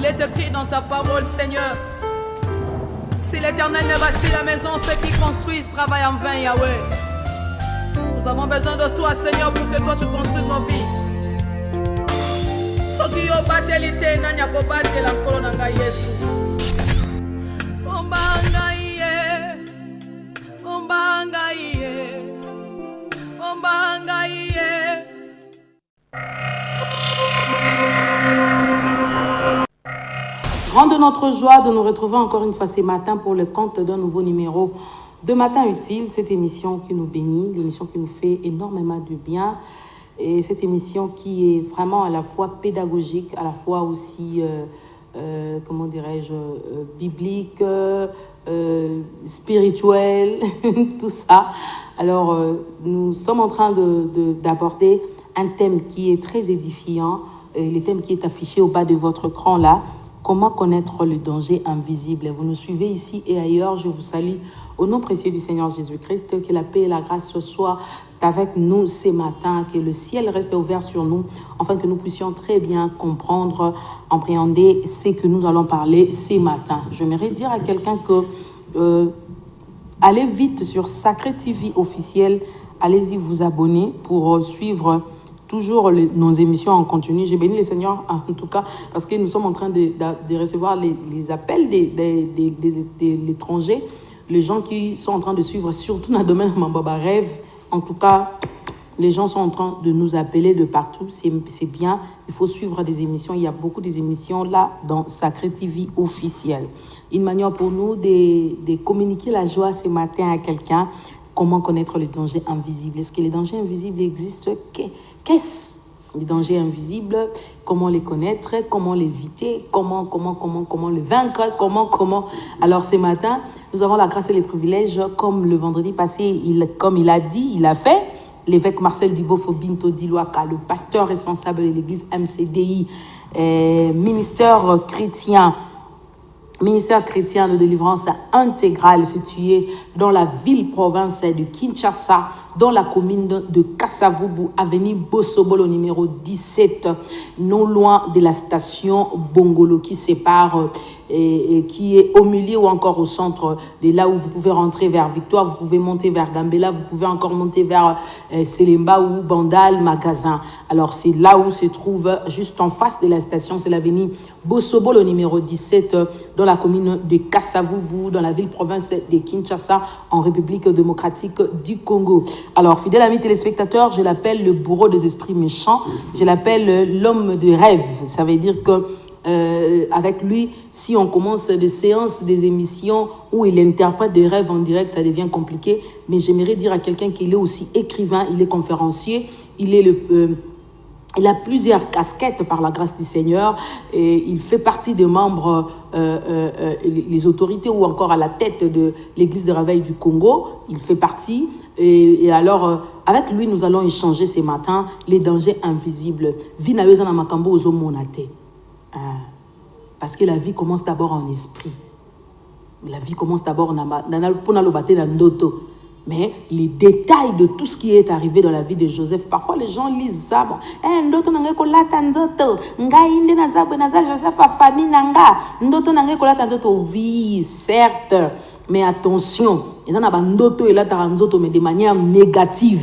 Il est écrit dans ta parole, Seigneur. Si l'Éternel ne bâtit la maison, ceux qui construisent travaillent en vain, Yahweh. Nous avons besoin de toi, Seigneur, pour que toi tu construises nos vies. Soki yo batelite nani akobatela nkolo na ngai Yesu. Ombanga iye, ombanga iye, ombanga iye. Grande notre joie de nous retrouver encore une fois ce matin pour le compte d'un nouveau numéro de Matin Utile, cette émission qui nous bénit, l'émission qui nous fait énormément de bien. Et cette émission qui est vraiment à la fois pédagogique, à la fois aussi, comment dirais-je, biblique, spirituelle, tout ça. Alors, nous sommes en train d'aborder un thème qui est très édifiant, le thème qui est affiché au bas de votre écran là. Comment connaître le danger invisible? Vous nous suivez ici et ailleurs. Je vous salue au nom précieux du Seigneur Jésus-Christ. Que la paix et la grâce soient avec nous ce matin. Que le ciel reste ouvert sur nous, afin que nous puissions très bien comprendre, appréhender ce que nous allons parler ce matin. J'aimerais dire à quelqu'un que allez vite sur Sacré TV officiel. Allez-y vous abonner pour suivre toujours nos émissions en continu. J'ai béni le Seigneur en tout cas parce que nous sommes en train de recevoir les appels des étrangers, les gens qui sont en train de suivre, surtout dans le domaine de Mambaba Rêve. En tout cas, les gens sont en train de nous appeler de partout. C'est bien, il faut suivre des émissions. Il y a beaucoup d'émissions là dans Sacré TV officiel. Une manière pour nous de communiquer la joie ce matin à quelqu'un. Comment connaître les dangers invisibles? Est-ce que les dangers invisibles existent? Qu'est-ce les dangers invisibles? Comment les connaître? Comment l'éviter? Comment les vaincre? Comment? Alors ce matin, nous avons la grâce et les privilèges, comme le vendredi passé, comme il a dit, il a fait, l'évêque Marcel Dibofo Binto Diloaka, le pasteur responsable de l'église MCDI, ministère chrétien de délivrance intégrale situé dans la ville-province de Kinshasa, dans la commune de Kassavubu, avenue Bosobolo numéro 17, non loin de la station Bongolo qui sépare et qui est au milieu ou encore au centre de là où vous pouvez rentrer vers Victoire, vous pouvez monter vers Gambela, vous pouvez encore monter vers Selemba ou Bandal, Magasin. Alors c'est là où se trouve, juste en face de la station, c'est l'avenue Bosobolo numéro 17, dans la commune de Kassavubu, dans la ville-province de Kinshasa, en République démocratique du Congo. Alors, fidèles amis téléspectateurs, je l'appelle le bourreau des esprits méchants, je l'appelle l'homme de rêve. Ça veut dire que avec lui, si on commence des séances, des émissions où il interprète des rêves en direct, ça devient compliqué. Mais j'aimerais dire à quelqu'un qu'il est aussi écrivain, il est conférencier, il a plusieurs casquettes par la grâce du Seigneur et il fait partie des membres, les autorités ou encore à la tête de l'église de réveil du Congo. Il fait partie et alors avec lui nous allons échanger ce matin les dangers invisibles. Parce que la vie commence d'abord en esprit. La vie commence d'abord mais les détails de tout ce qui est arrivé dans la vie de Joseph, parfois les gens lisent ça. Oui, certes, mais attention, mais de manière négative.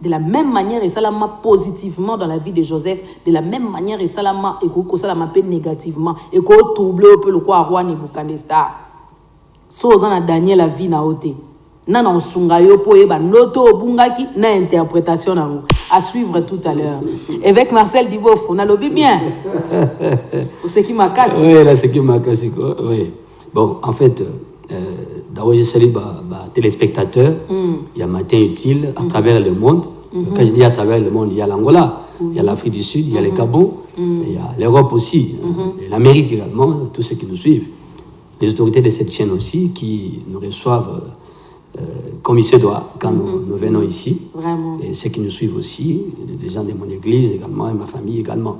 De la même manière, et ça l'a positivement dans la vie de Joseph, de la même manière, et ça l'a négativement. Et qu'on trouble un peu le quoi roi Nebukadnestar. So, on a Daniel la vie na ote. Nan on sungayo po eba noto obungaki na interprétation à suivre tout à l'heure. Évêque Marcel Dibof, on a lobby bien. Ce qui m'a cassé. Oui, là, ce qui m'a cassé, quoi. Oui. Bon, en fait, d'abord, je salue les téléspectateurs. Il y a Matin Utile à travers le monde. Quand je dis à travers le monde, il y a l'Angola, il y a l'Afrique du Sud, il y a le Gabon, il y a l'Europe aussi, l'Amérique également, tous ceux qui nous suivent. Les autorités de cette chaîne aussi qui nous reçoivent comme il se doit quand nous venons ici. Vraiment. Et ceux qui nous suivent aussi, les gens de mon église également et ma famille également.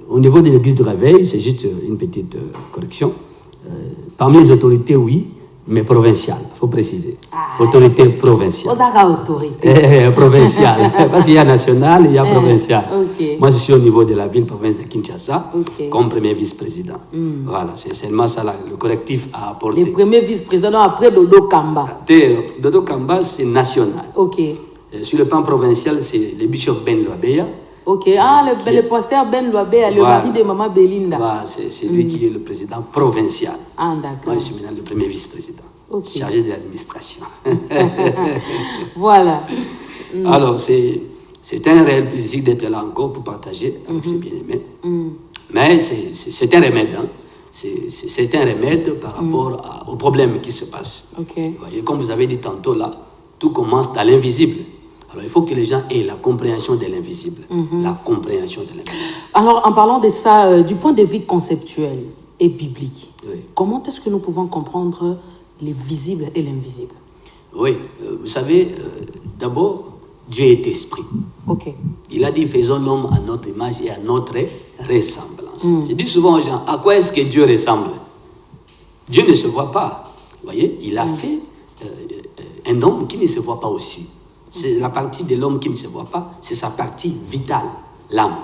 Au niveau de l'église de réveil, c'est juste une petite correction. Parmi les autorités, oui, mais provinciale, il faut préciser. Autorité provinciale. Osaka autorité. Provinciale. Parce qu'il y a national et il y a provincial. Ok. Moi, je suis au niveau de la ville, province de Kinshasa, Ok. comme premier vice-président. Voilà, c'est seulement ça le collectif à apporter. Les premiers vice-présidents après Dodo Kamba. Dodo Kamba, c'est national. Ok. Sur le plan provincial, c'est le bishop Ben Loabeya. Ok. Ah, le pasteur Ben Loabeya, le Voilà. mari de Maman Belinda. Voilà, c'est lui qui est le président provincial. Ah, Moi, d'accord. je suis maintenant le premier vice-président, Ok. chargé de l'administration. Voilà. Alors, c'est un réel plaisir d'être là encore pour partager avec ces bien-aimés. Mais c'est un remède. Hein. C'est un remède par rapport aux problèmes qui se passent. Ok. Vous voyez, comme vous avez dit tantôt là, tout commence dans l'invisible. Alors, il faut que les gens aient la compréhension de l'invisible. La compréhension de l'invisible. Alors, en parlant de ça, du point de vue conceptuel et biblique, Oui. comment est-ce que nous pouvons comprendre les visibles et l'invisible? Oui, vous savez, d'abord, Dieu est esprit. Ok. Il a dit, faisons l'homme à notre image et à notre ressemblance. Je dis souvent aux gens, à quoi est-ce que Dieu ressemble? Dieu ne se voit pas. Vous voyez, il a fait un homme qui ne se voit pas aussi. C'est la partie de l'homme qui ne se voit pas, c'est sa partie vitale, l'âme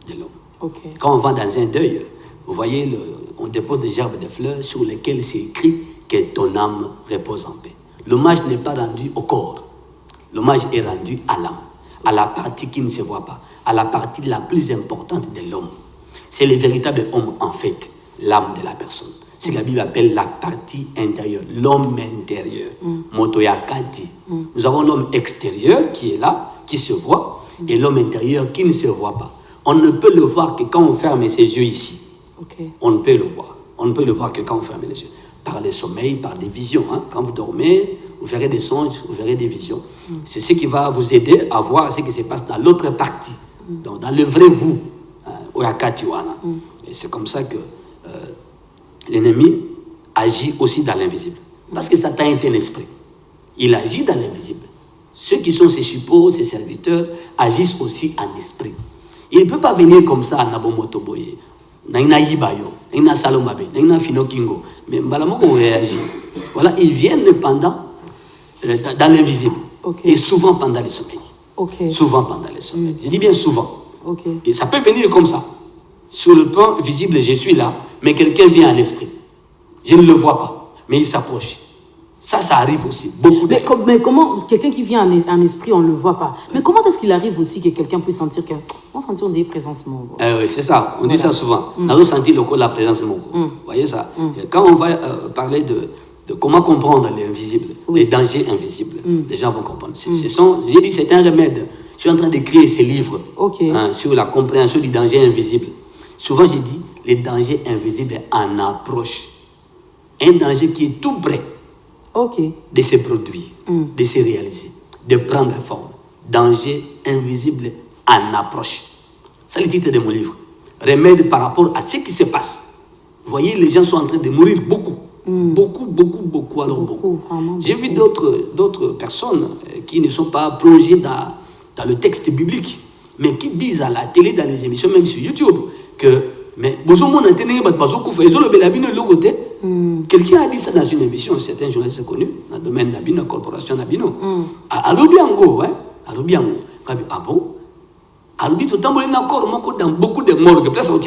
de l'homme. Ok. Quand on va dans un deuil, vous voyez, on dépose des gerbes de fleurs sur lesquelles c'est écrit que ton âme repose en paix. L'hommage n'est pas rendu au corps. L'hommage est rendu à l'âme, à la partie qui ne se voit pas, à la partie la plus importante de l'homme. C'est le véritable homme, en fait, l'âme de la personne. C'est ce que la Bible appelle la partie intérieure, l'homme intérieur, motoyakati. Nous avons l'homme extérieur qui est là, qui se voit, et l'homme intérieur qui ne se voit pas. On ne peut le voir que quand on ferme ses yeux ici. Ok. On ne peut le voir. On ne peut le voir que quand on ferme les yeux. Par le sommeil, par des visions. Hein. Quand vous dormez, vous verrez des songes, vous verrez des visions. C'est ce qui va vous aider à voir ce qui se passe dans l'autre partie. Donc, dans le vrai vous. Oyakatiwana. Et c'est comme ça que l'ennemi agit aussi dans l'invisible. Parce que Satan est un esprit. Il agit dans l'invisible. Ceux qui sont ses suppôts, ses serviteurs, agissent aussi en esprit. Il ne peut pas venir comme ça à Nabomotoboye. Naina Yibayo, Naina Salomabe, Naina Finokingo. Mais Mbalamoko réagit. Voilà, ils viennent pendant, dans l'invisible. Okay. Et souvent pendant les sommeils. Okay. Souvent pendant les sommeils. Je dis bien souvent. Okay. Et ça peut venir comme ça. Sur le plan visible, je suis là, mais quelqu'un vient en esprit. Je ne le vois pas, mais il s'approche. Ça arrive aussi. Beaucoup de... mais comment, quelqu'un qui vient en esprit, on ne le voit pas. Mais comment est-ce qu'il arrive aussi que quelqu'un puisse sentir on dit présence mon oui, c'est ça. On dit ça souvent. On a senti la présence mon Vous voyez ça. Quand on va parler de comment comprendre l'invisible, les dangers invisibles, les gens vont comprendre. J'ai dit c'est un remède. Je suis en train d'écrire ces livres sur la compréhension du danger invisible. Souvent, j'ai dit, les dangers invisibles en approche. Un danger qui est tout près de se produire, de se réaliser, de prendre forme. Danger invisible en approche. C'est le titre de mon livre. Remède par rapport à ce qui se passe. Vous voyez, les gens sont en train de mourir beaucoup. Beaucoup, alors beaucoup. J'ai vu d'autres personnes qui ne sont pas plongées dans le texte biblique, mais qui disent à la télé, dans les émissions, même sur YouTube, que quelqu'un a dit ça dans une émission, c'est un journaliste connu, dans le domaine Nabino, corporation Nabino. À Lobiango, hein? À Lobiango. Ah bon? À Lobiango, dans beaucoup de morgues, place où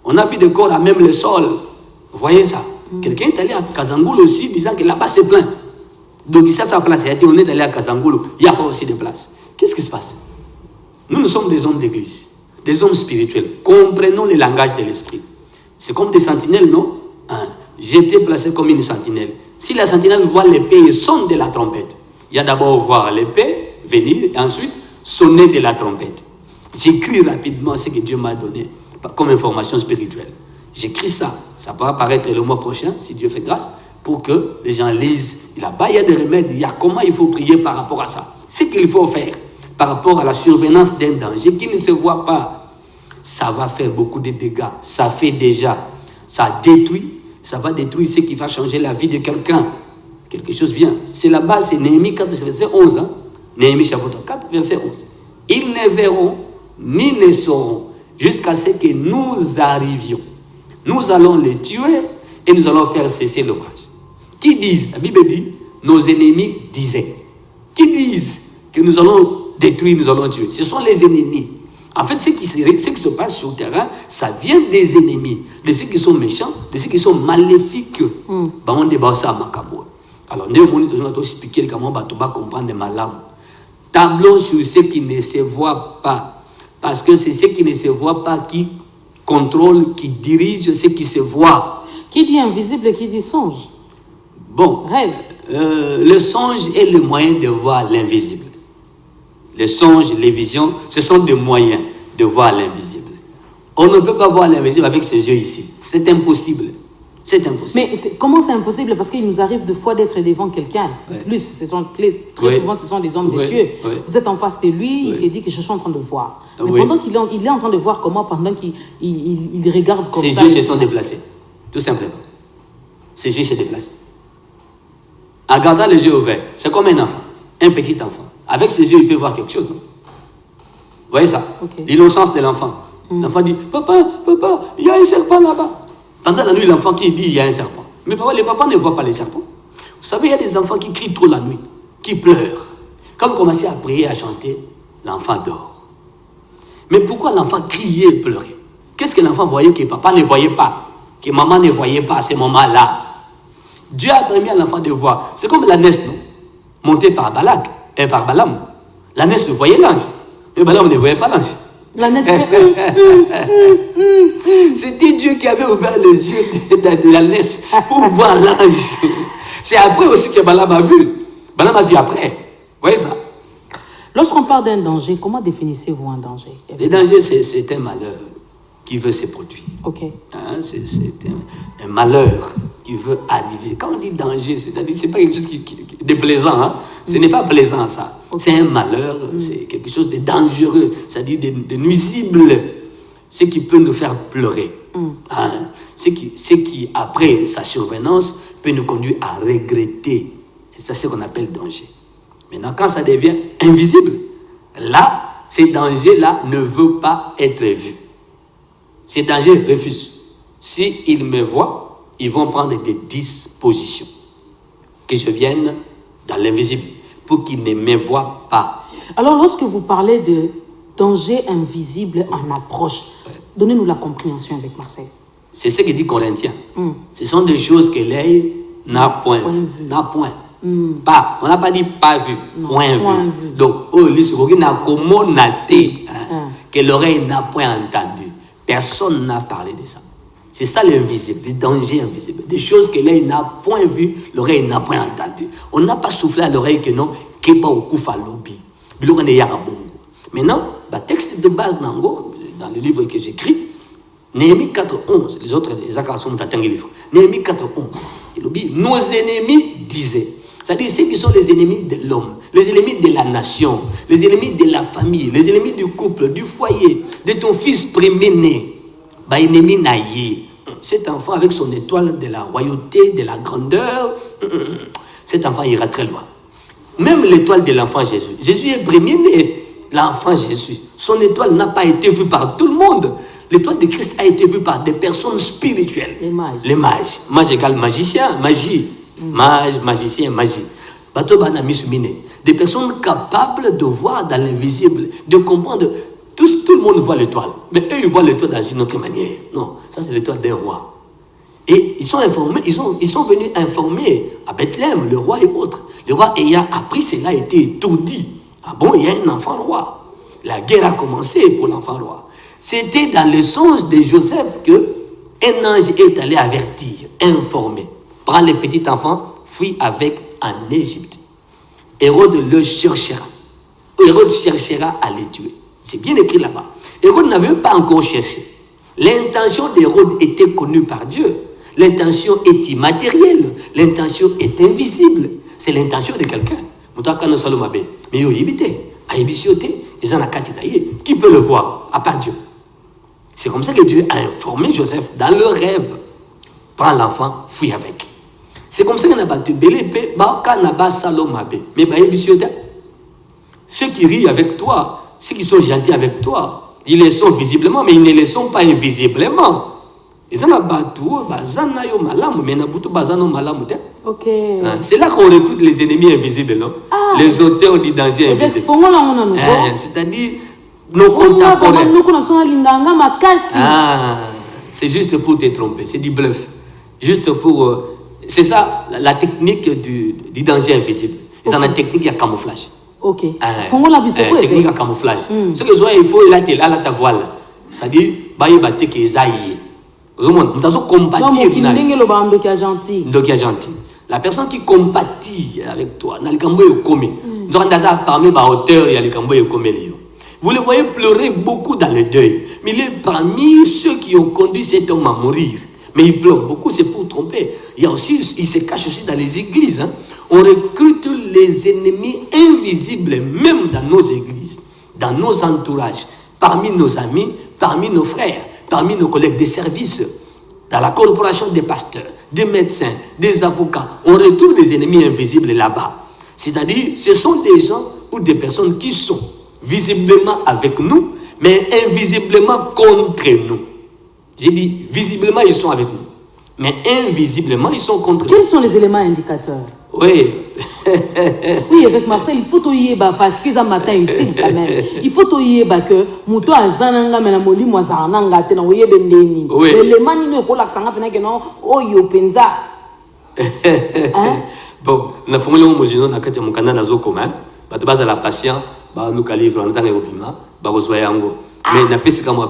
on a vu des corps à même le sol. Vous voyez ça? Quelqu'un est allé à Kazangoul aussi, disant que là-bas c'est plein. Donc il sa place, on est allé à Kazangoul, il n'y a pas aussi de place. Qu'est-ce qui se passe? Nous sommes des hommes d'église, des hommes spirituels. Comprenons le langage de l'esprit. C'est comme des sentinelles, non? J'étais placé comme une sentinelle. Si la sentinelle voit l'épée et sonne de la trompette, il y a d'abord voir l'épée venir et ensuite sonner de la trompette. J'écris rapidement ce que Dieu m'a donné comme information spirituelle. J'écris ça. Ça va apparaître le mois prochain, si Dieu fait grâce, pour que les gens lisent. Là-bas, il y a des remèdes. Il y a comment il faut prier par rapport à ça. Ce qu'il faut faire par rapport à la survenance d'un danger qui ne se voit pas, ça va faire beaucoup de dégâts. Ça fait déjà. Ça détruit. Ça va détruire ce qui va changer la vie de quelqu'un. Quelque chose vient. C'est là-bas, c'est Néhémie 4, verset 11. Hein? Néhémie chapitre 4, verset 11. Ils ne verront ni ne sauront jusqu'à ce que nous arrivions. Nous allons les tuer et nous allons faire cesser l'ouvrage. Qui disent, la Bible dit, nos ennemis disaient. Qui disent que nous allons détruire, nous allons tuer. Ce sont les ennemis. En fait, ce qui se passe sur le terrain, ça vient des ennemis, de ceux qui sont méchants, de ceux qui sont maléfiques. On débat ça à Makamo. Alors, nous allons expliquer comment on va comprendre les malams. Tablons sur ce qui ne se voit pas. Parce que c'est ce qui ne se voit pas qui contrôle, qui dirige ce qui se voit. Qui dit invisible, qui dit songe? Bon, rêve. Le songe est le moyen de voir l'invisible. Les songes, les visions, ce sont des moyens de voir l'invisible. On ne peut pas voir l'invisible avec ses yeux ici. C'est impossible. C'est impossible. Mais comment c'est impossible? Parce qu'il nous arrive de fois d'être devant quelqu'un. Ouais. Plus, très souvent, ce sont des hommes de Dieu. Ouais. Vous êtes en face de lui, il te dit que je suis en train de voir. Mais pendant qu'il est en train de voir comment, pendant qu'il regarde comme ça. Ses yeux se sont déplacés. Tout simplement. Ses yeux se déplacent. En gardant les yeux ouverts, c'est comme un enfant, un petit enfant. Avec ses yeux, il peut voir quelque chose, non? Vous voyez ça? Okay. L'innocence de l'enfant. L'enfant dit, papa, il y a un serpent là-bas. Pendant la nuit, l'enfant qui dit, il y a un serpent. Mais papa, les papas ne voient pas les serpents. Vous savez, il y a des enfants qui crient trop la nuit, qui pleurent. Quand vous commencez à prier, à chanter, l'enfant dort. Mais pourquoi l'enfant criait et pleurait? Qu'est-ce que l'enfant voyait que papa ne voyait pas, que maman ne voyait pas à ce moment-là? Dieu a permis à l'enfant de voir. C'est comme l'ânesse, non? Montée par Balak et par Balaam. L'ânesse voyait l'ange, mais Balaam ne voyait pas l'ange. L'ânesse C'était Dieu qui avait ouvert les yeux de l'ânesse pour voir l'ange. C'est après aussi que Balaam a vu. Balaam a vu après. Vous voyez ça? Lorsqu'on parle d'un danger, comment définissez-vous un danger? Le danger, c'est un malheur qui veut se produire. Ok. Hein, c'est un malheur qui veut arriver. Quand on dit danger, c'est-à-dire c'est pas quelque chose qui est déplaisant. Hein? Ce n'est pas plaisant, ça. Okay. C'est un malheur, c'est quelque chose de dangereux, c'est-à-dire de nuisible, ce qui peut nous faire pleurer. Hein? Ce qui, après sa survenance, peut nous conduire à regretter. C'est ça ce qu'on appelle danger. Maintenant, quand ça devient invisible, là, ces dangers-là ne veulent pas être vus. Ces dangers refusent. S'ils me voient, ils vont prendre des dispositions. Que je vienne dans l'invisible pour qu'ils ne me voient pas. Alors, lorsque vous parlez de danger invisible en approche, donnez-nous la compréhension avec Marcel. C'est ce que dit Corinthiens. Ce sont des choses que l'œil n'a point vu. N'a point. Pas. On n'a pas dit pas vu. Non, point vu. Donc, que l'oreille n'a point entendu. Personne n'a parlé de ça. C'est ça l'invisible, le danger invisible. Des choses que l'œil n'a point vu, l'oreille n'a point entendu. On n'a pas soufflé à l'oreille que non, qu'il n'y a pas au coup lobby. Maintenant, le texte de base dans le livre que j'écris, Néhémie 4.11, les autres, les accords sont dans le livre. Néhémie 4.11, nos ennemis disaient, c'est-à-dire ceux qui sont les ennemis de l'homme, les ennemis de la nation, les ennemis de la famille, les ennemis du couple, du foyer, de ton fils premier-né, ennemi naïe. Cet enfant avec son étoile de la royauté, de la grandeur, cet enfant ira très loin. Même l'étoile de l'enfant Jésus. Jésus est premier-né, l'enfant Jésus. Son étoile n'a pas été vue par tout le monde. L'étoile de Christ a été vue par des personnes spirituelles. Les mages. Les mages. Mage égale magicien, magie. Mage, magicien, magie. Des personnes capables de voir dans l'invisible, de comprendre. Tout le monde voit l'étoile. Mais eux, ils voient l'étoile dans une autre manière. Non, ça c'est l'étoile d'un roi. Et ils sont informés, ils sont venus informer à Bethléem, le roi et autres. Le roi ayant appris cela a été étourdi. Ah bon, il y a un enfant roi. La guerre a commencé pour l'enfant roi. C'était dans le songe de Joseph que un ange est allé avertir, informer. Prends les petits enfants, fuis avec en Égypte. Hérode le cherchera. Hérode cherchera à les tuer. C'est bien écrit là-bas. Hérode n'avait pas encore cherché. L'intention d'Hérode était connue par Dieu. L'intention est immatérielle. L'intention est invisible. C'est l'intention de quelqu'un. Qui peut le voir à part Dieu? C'est comme ça que Dieu a informé Joseph dans le rêve. Prends l'enfant, fuis avec. C'est comme ça qu'on a battu Bélépe, mais ceux qui rient avec toi, ceux qui sont gentils avec toi, ils les sont visiblement, mais ils ne les sont pas invisiblement. Ils ont battu, bazana yo malamu, mais na butu bazana malamu te. Ok. C'est là qu'on recrute les ennemis invisibles, non? Les auteurs du danger invisible. C'est-à-dire nos contemporains. C'est juste pour te tromper, c'est du bluff. Juste pour. C'est ça la technique du danger invisible. Ils ont une technique de camouflage. Ok. Technique de camouflage. Ce que il faut, là, ta voile. C'est-à-dire, il va te zaïe. Nous avons compatir. La personne qui compatit avec toi, parmi les auteurs, il y a les vous le voyez pleurer beaucoup dans le deuil. Mais il est parmi ceux qui ont conduit cet homme à mourir. Mais il pleure beaucoup, c'est pour tromper. Il se cache aussi dans les églises. On recrute les ennemis invisibles, même dans nos églises, dans nos entourages, parmi nos amis, parmi nos frères, parmi nos collègues de service, dans la corporation des pasteurs, des médecins, des avocats. On retrouve les ennemis invisibles là-bas. C'est-à-dire, ce sont des gens ou des personnes qui sont visiblement avec nous, mais invisiblement contre nous. J'ai dit, visiblement, ils sont avec nous, mais invisiblement, ils sont contre nous. Quels sont les éléments indicateurs? Oui. Oui, avec Marcel, il faut y parce qu'ils ont matin utile quand même. Il faut y que Mouto a zananga mais la moli moi zananga te na oye bendeni. Les mani ne ko la sanga pena que non oyo penza. Bon, na fomole mo mozino na kati mukanda na zokoma, ba baza la patient, ba nous calivre en tant que opima, ba rezoya yango. Mais na pesi ka moi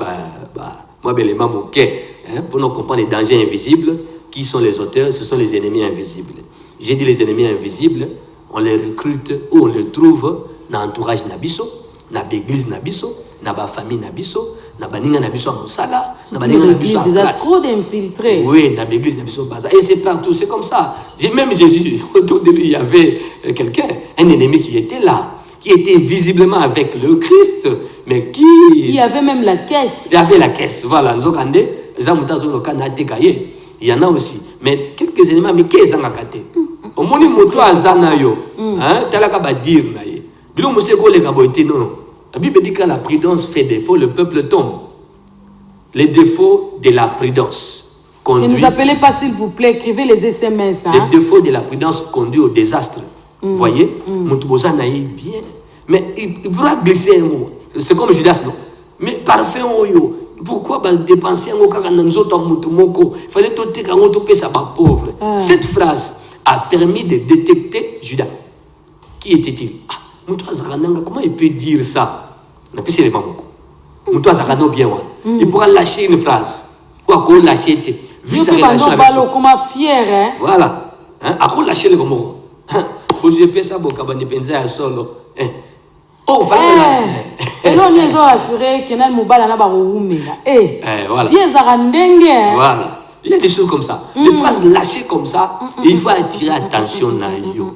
moi l'élément moquet pour nous comprendre les dangers invisibles qui sont les auteurs, ce sont les ennemis invisibles. J'ai dit les ennemis invisibles, on les recrute ou on les trouve dans l'entourage Nabiso, dans l'église Nabiso, dans la famille Nabiso, dans la Nabiso à Moussala, dans la Nabiso à place. Trop d'infiltrés. Oui, dans l'église Nabiso Baza. Et c'est partout, c'est comme ça. Même Jésus, autour de lui, il y avait quelqu'un, un ennemi qui était là, qui était visiblement avec le Christ, mais qui avait même la caisse. Il y avait la caisse, voilà. Nous avons dit, il y en a aussi. Mais quelques éléments, mais qu'est-ce qu'on a gâté? Au moins, il faut dire, la Bible dit que la prudence fait défaut, le peuple tombe. Les défauts de la prudence conduit. Ne nous appelez pas, s'il vous plaît, écrivez les SMS. Les défauts de la prudence conduit au désastre. Vous voyez, Moutouboza naïe bien. Mais il pourra glisser un mot. C'est comme Judas, non? Mais parfait, pourquoi dépenser un mot il fallait que un pauvre. Cette phrase a permis de détecter Judas. Qui était-il? Comment il peut dire ça? Il pourra lâcher une phrase. Ou encore lâcher. Vu sa relation avec toi. Fier, voilà. Encore lâcher le mot. Je peux ça pour que je à solo. Oh, voilà. Et là, on a assuré que nous avons voilà. Il y a des choses comme ça. Des phrases lâchées comme ça, il faut attirer attention à eux.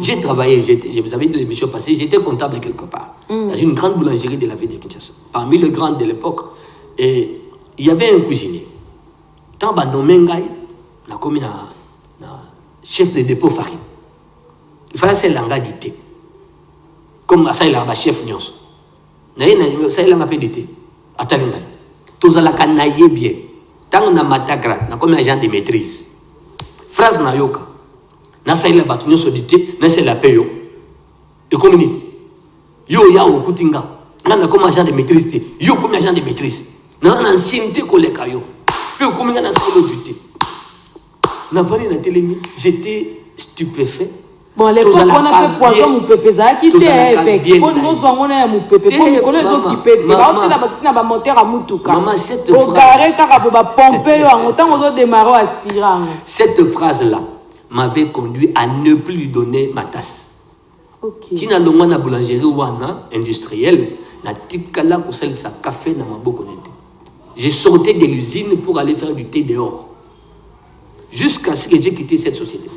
J'ai travaillé, je vous avais dit l'émission passée, j'étais comptable quelque part, dans une grande boulangerie de la ville de Kinshasa. Parmi les grands de l'époque, il y avait un cuisinier. Tant que Nomengai, la commune chef de dépôt farine. Il fallait faire l'anga du thé. Comme ça, il a un chef nyons. Ça, il a un peu de thé. Attendez, tout ça, la canaille bien. Tant qu'on a matagra, on a comme agent de maîtrise. Phrase na yoka. Na ça, il a battu nyons du thé, na c'est la payo. Et comme il dit, yo ya au kutinga. On a comme agent de maîtrise thé. Yo comme agent de maîtrise. On a un ancienneté collègue à yo. Puis comme il y a un salon du thé. Na vali na télémi, j'étais stupéfait. Bon, l'époque, on a fait poison, mon pépé, ça a quitté, avec. On nous on a mon pépé, pour nous connaître les autres qui pètent. On a monté à Moutouka. Maman, cette phrase. Au carré, car on va pomper, en temps, on a démarré aspirant. Cette phrase-là m'avait conduit à ne plus lui donner ma tasse. Ok. Si na longa na boulangerie ou na industrielle, na tikala pour celle sa café na maboko nete. J'ai sorti de l'usine pour aller faire du thé dehors. Jusqu'à ce que j'ai quitté cette société.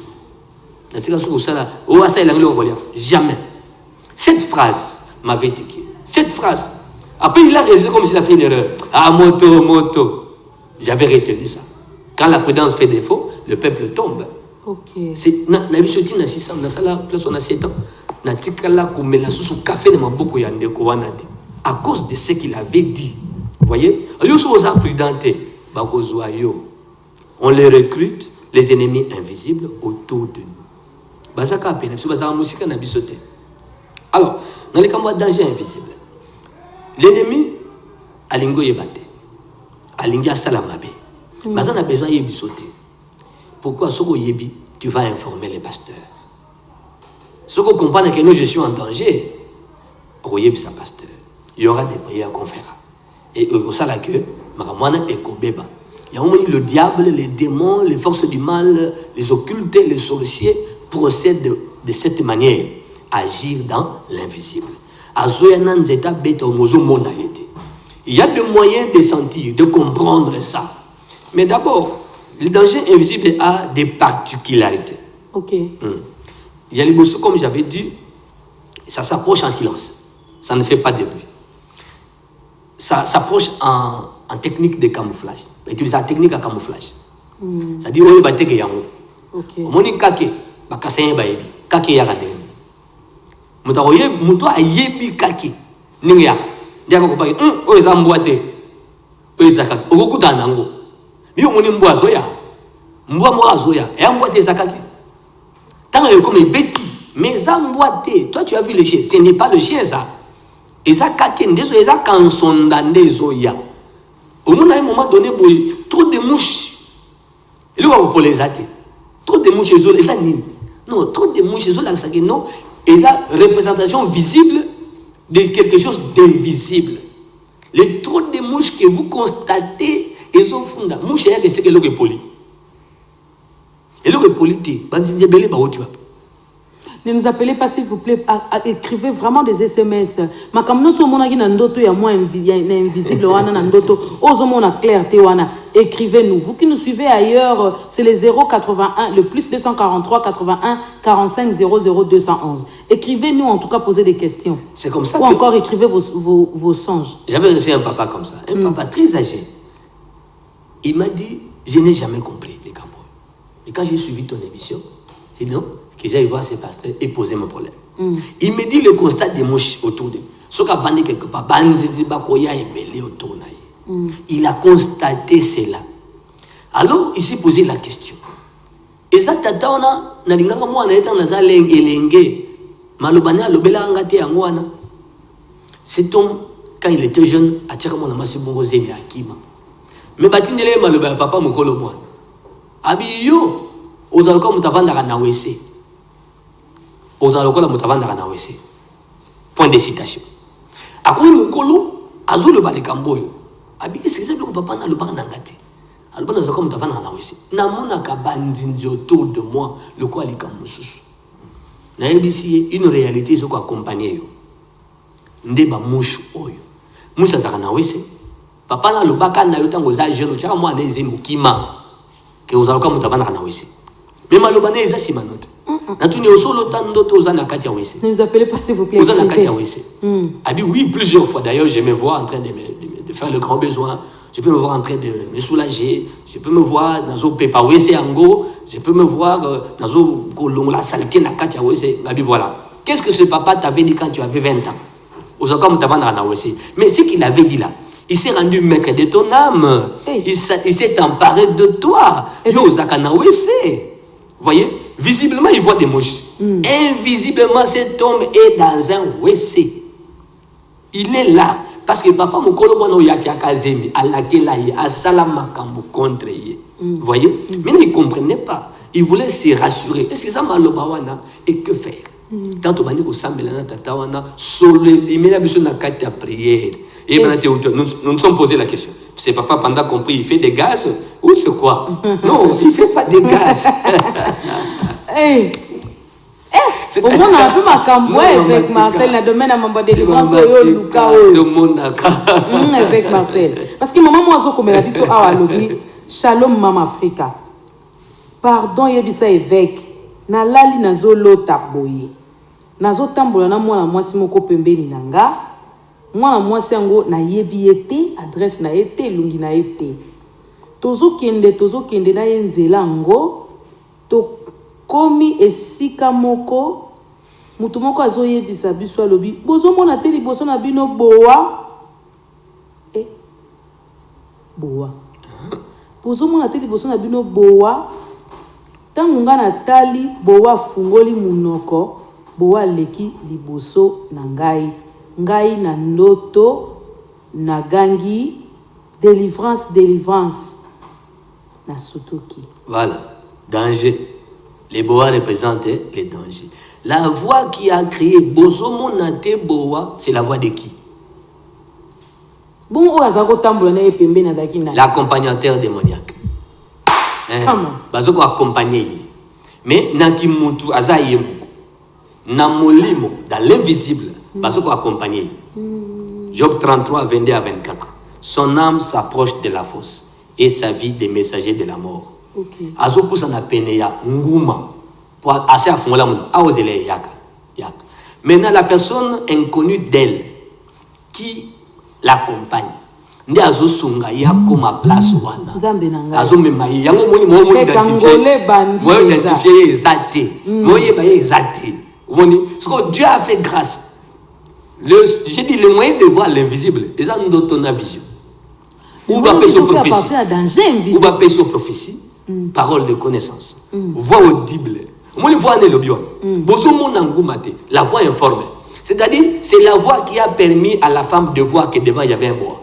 Jamais. Cette phrase m'avait tiqué. Cette phrase. Après, il a réalisé comme s'il a fait une erreur. Ah, moto. J'avais retenu ça. Quand la prudence fait défaut, le peuple tombe. Ok. C'est on a 7 ans. À cause de ce qu'il avait dit. Vous voyez? Il y a prudente. on les recrute, les ennemis invisibles autour de nous. Alors, dans les combats danger invisible, l'ennemi a lingo yebate, a linga salamabe. Mais on a besoin de sauter. Pourquoi soko yebi, tu vas informer les pasteurs. Soko comprend que nous je suis en danger, royebi sa pasteur. Il y aura des prières qu'on fera. Et au ça là que maramwana ekobeba. Il y a le diable, les démons, les forces du mal, les occultés, les sorciers procèdent de cette manière à agir dans l'invisible. Il y a des moyens de sentir, de comprendre ça. Mais d'abord, le danger invisible a des particularités. Ok. Il y a les bosses, comme j'avais dit, ça s'approche en silence. Ça ne fait pas de bruit. Ça s'approche en technique de camouflage. Utiliser la technique de camouflage. C'est-à-dire, on va te dire, on est kake, bakassé baebi, kake yaradé. Mutaroye, mutoa yebi kake, ningiak. Diako kopaki, oeza mboate, oeza kake, ogokuta nango. Mio moni mboa zoya, mboa mboa zoya, et mboate zakake. Tant que comme bêtis, mais ça mboate, toi tu as vu le chien, ce n'est pas le chien ça. Et ça kake, ndezo, et ça kanson dande zoya. Au moins, à un moment donné, trop de mouches. Et là, pour les athées. Trop de mouches, et ça, non, trop de mouches, et ça, non. Et la représentation visible de quelque chose d'invisible. Les trop de mouches que vous constatez, ils sont fondés. Mouches, c'est que l'eau poli. Et l'eau poli, ne nous appelez pas, s'il vous plaît, écrivez vraiment des SMS. Ma comme nous sommes ndoto ya moins invisible wana ndoto, ozomona clarté wana. Écrivez-nous. Vous qui nous suivez ailleurs, c'est les 081, le plus 243 81 45 00 211. Écrivez-nous, en tout cas, posez des questions. C'est comme ça. Ou encore écrivez vos songes. J'avais aussi un papa comme ça, un papa très âgé. Il m'a dit, je n'ai jamais compris les Cambodges. Et quand j'ai suivi ton émission, j'ai dit non, que j'aille voir ces pasteurs et poser mon problème. Il me dit le constat des mouches autour de lui. Ce qu'a vendu quelque part, autour de il a constaté cela. Alors, il s'est posé la question. Et ça, tata, on a cet homme, quand il était jeune, a tiré mon amas bon zemi akima. Mais batindele maloba papa mukolo moi. Abiyo, ozalko mutavanda na wese. Ozalko la mutavanda na wese. Point de citation. Akoni mukolo azulu ba de kamboyo. Abi est-ce que c'est le papa na le bar nangati. Alors nous comme mutavanda na wese. Na mona ka bandinzi autour de moi, le quoi li kamususu. Na ebisi une réalité ce ko accompagner yo. Ndeba mouche oyo. Mouche azaka na wese. Papa na lobaka na yotango za jeune tshaka mwa na ezemu kima ke ozaloka mutavana na wese. Même alobana eza simanote. Na tuni osolo tando toza na kati ya wese. Ne nous appelez pas s'il vous plaît. Oza na kati ya wese. Abi oui plusieurs fois d'ailleurs je me vois en train de faire le grand besoin. Je peux me voir en train de me soulager, je peux me voir dans un pépa wese ango, je peux me voir dans un kolong la saleté na kati ya wese. Abi voilà. Qu'est-ce que ce papa t'avait dit quand tu avais 20 ans? Ozaloka mutavana na wese. Mais ce qu'il avait dit là, il s'est rendu maître de ton âme. Hey. Il s'est emparé de toi. Vous voyez, visiblement, il voit des mouches. Invisiblement, cet homme est dans un WC. Il est là. Parce que papa mukolo mono yatiakazemi, alakelaye, asalamakamo contre ye. Vous voyez, mais il ne comprenait pas. Il voulait se rassurer. Est-ce que ça m'a l'obawana? Et que faire? Quand on va dire que ça me l'a tatawana, solennimer la besoin de la prière. Et nous nous sommes posé la question. C'est papa pendant compris, il fait des gaz ou c'est quoi? Non, il ne fait pas des gaz. Au moins, on a pu m'accompagner avec Marcel, on a domaine à m'embarquer des grands avec Marcel. Parce que maman, moi, je suis dit, Shalom, Maman Africa. Pardon, Yebisa évêque. Na lali na zolo taboye. Na zo tambola na mwana mwasi moko pembeni nanga. Mwana mwasi yango na yebi ete, adresse na ete, lungi na ete. Tozo kende na yenzela ngo. To komi esika moko. Mutu moko azo yebisa biso alobi. Bozo mona te liboso na bino boa. Boa. Bozo mona tete bozo na bino boa. Tango nga na tali boa fungoli munoko. Boa leki liboso na ngai. Ngai na ndoto na gangi. Délivrance. Na sotoki. Voilà. Danger. Les boas représentent les dangers. La voix qui a créé Bozo Monate Boa, c'est la voix de qui? Bon, l'accompagnateur démoniaque. Bazoko accompagné. Mais Nakimutu Azaïe, Namolimo, dans l'invisible, Bazoko accompagné. Job 33, 22 à 24. Son âme s'approche de la fosse et sa vie des messagers de la mort. Azoku Sanapeneya, Nguma. Maintenant, la personne inconnue d'elle qui l'accompagne, ndi azosunga ya koma place wana azomema yango moni mo identifier ezate moye ba ezate moni ce que Dieu a fait grâce. J'ai dit le moyen de voir l'invisible et ça nous donne ton vision ou va payer sur prophétie parole de connaissance voix audible. La voix informée. C'est-à-dire, c'est la voix qui a permis à la femme de voir que devant il y avait un bois.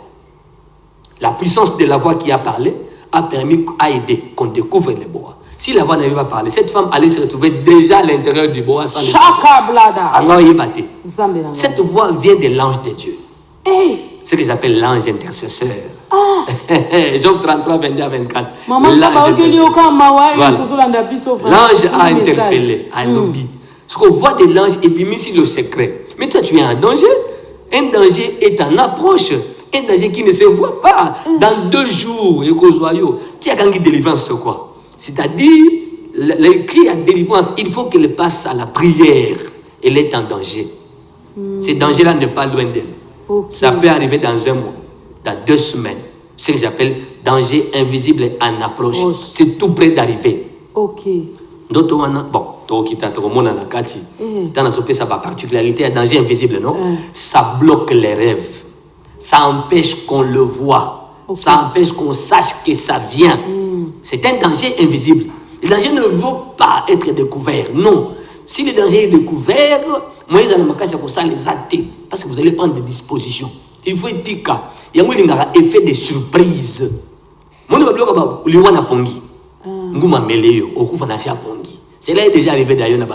La puissance de la voix qui a parlé a permis, a aidé qu'on découvre les bois. Si la voix n'avait pas parlé, cette femme allait se retrouver déjà à l'intérieur du bois sans cette voix vient de l'ange de Dieu. Ce que j'appelle l'ange intercesseur. Job 33, 22 à 24. L'ange a interpellé, a lobby. Ce qu'on voit de l'ange et puis mis sur le secret. Mais toi, tu es en danger. Un danger est en approche. Un danger qui ne se voit pas. Dans 2 jours, tu as gagné délivrance sur quoi? C'est-à-dire, le cri à délivrance, il faut qu'elle passe à la prière. Elle est en danger. Ce danger-là n'est pas loin d'elle. Ça peut arriver dans 1 mois, dans 2 semaines. Ce que j'appelle danger invisible en approche. C'est tout près d'arriver. D'autres, bon, tu as sa particularité, danger invisible, non? Ça bloque les rêves. Ça empêche qu'on le voit. Ça empêche qu'on sache que ça vient. C'est un danger invisible. Le danger ne veut pas être découvert. Non. Si le danger est découvert, moi, je vais les athées. Parce que vous allez prendre des dispositions. Il faut être tika. Il y a un effet de surprise. C'est là déjà arrivé d'ailleurs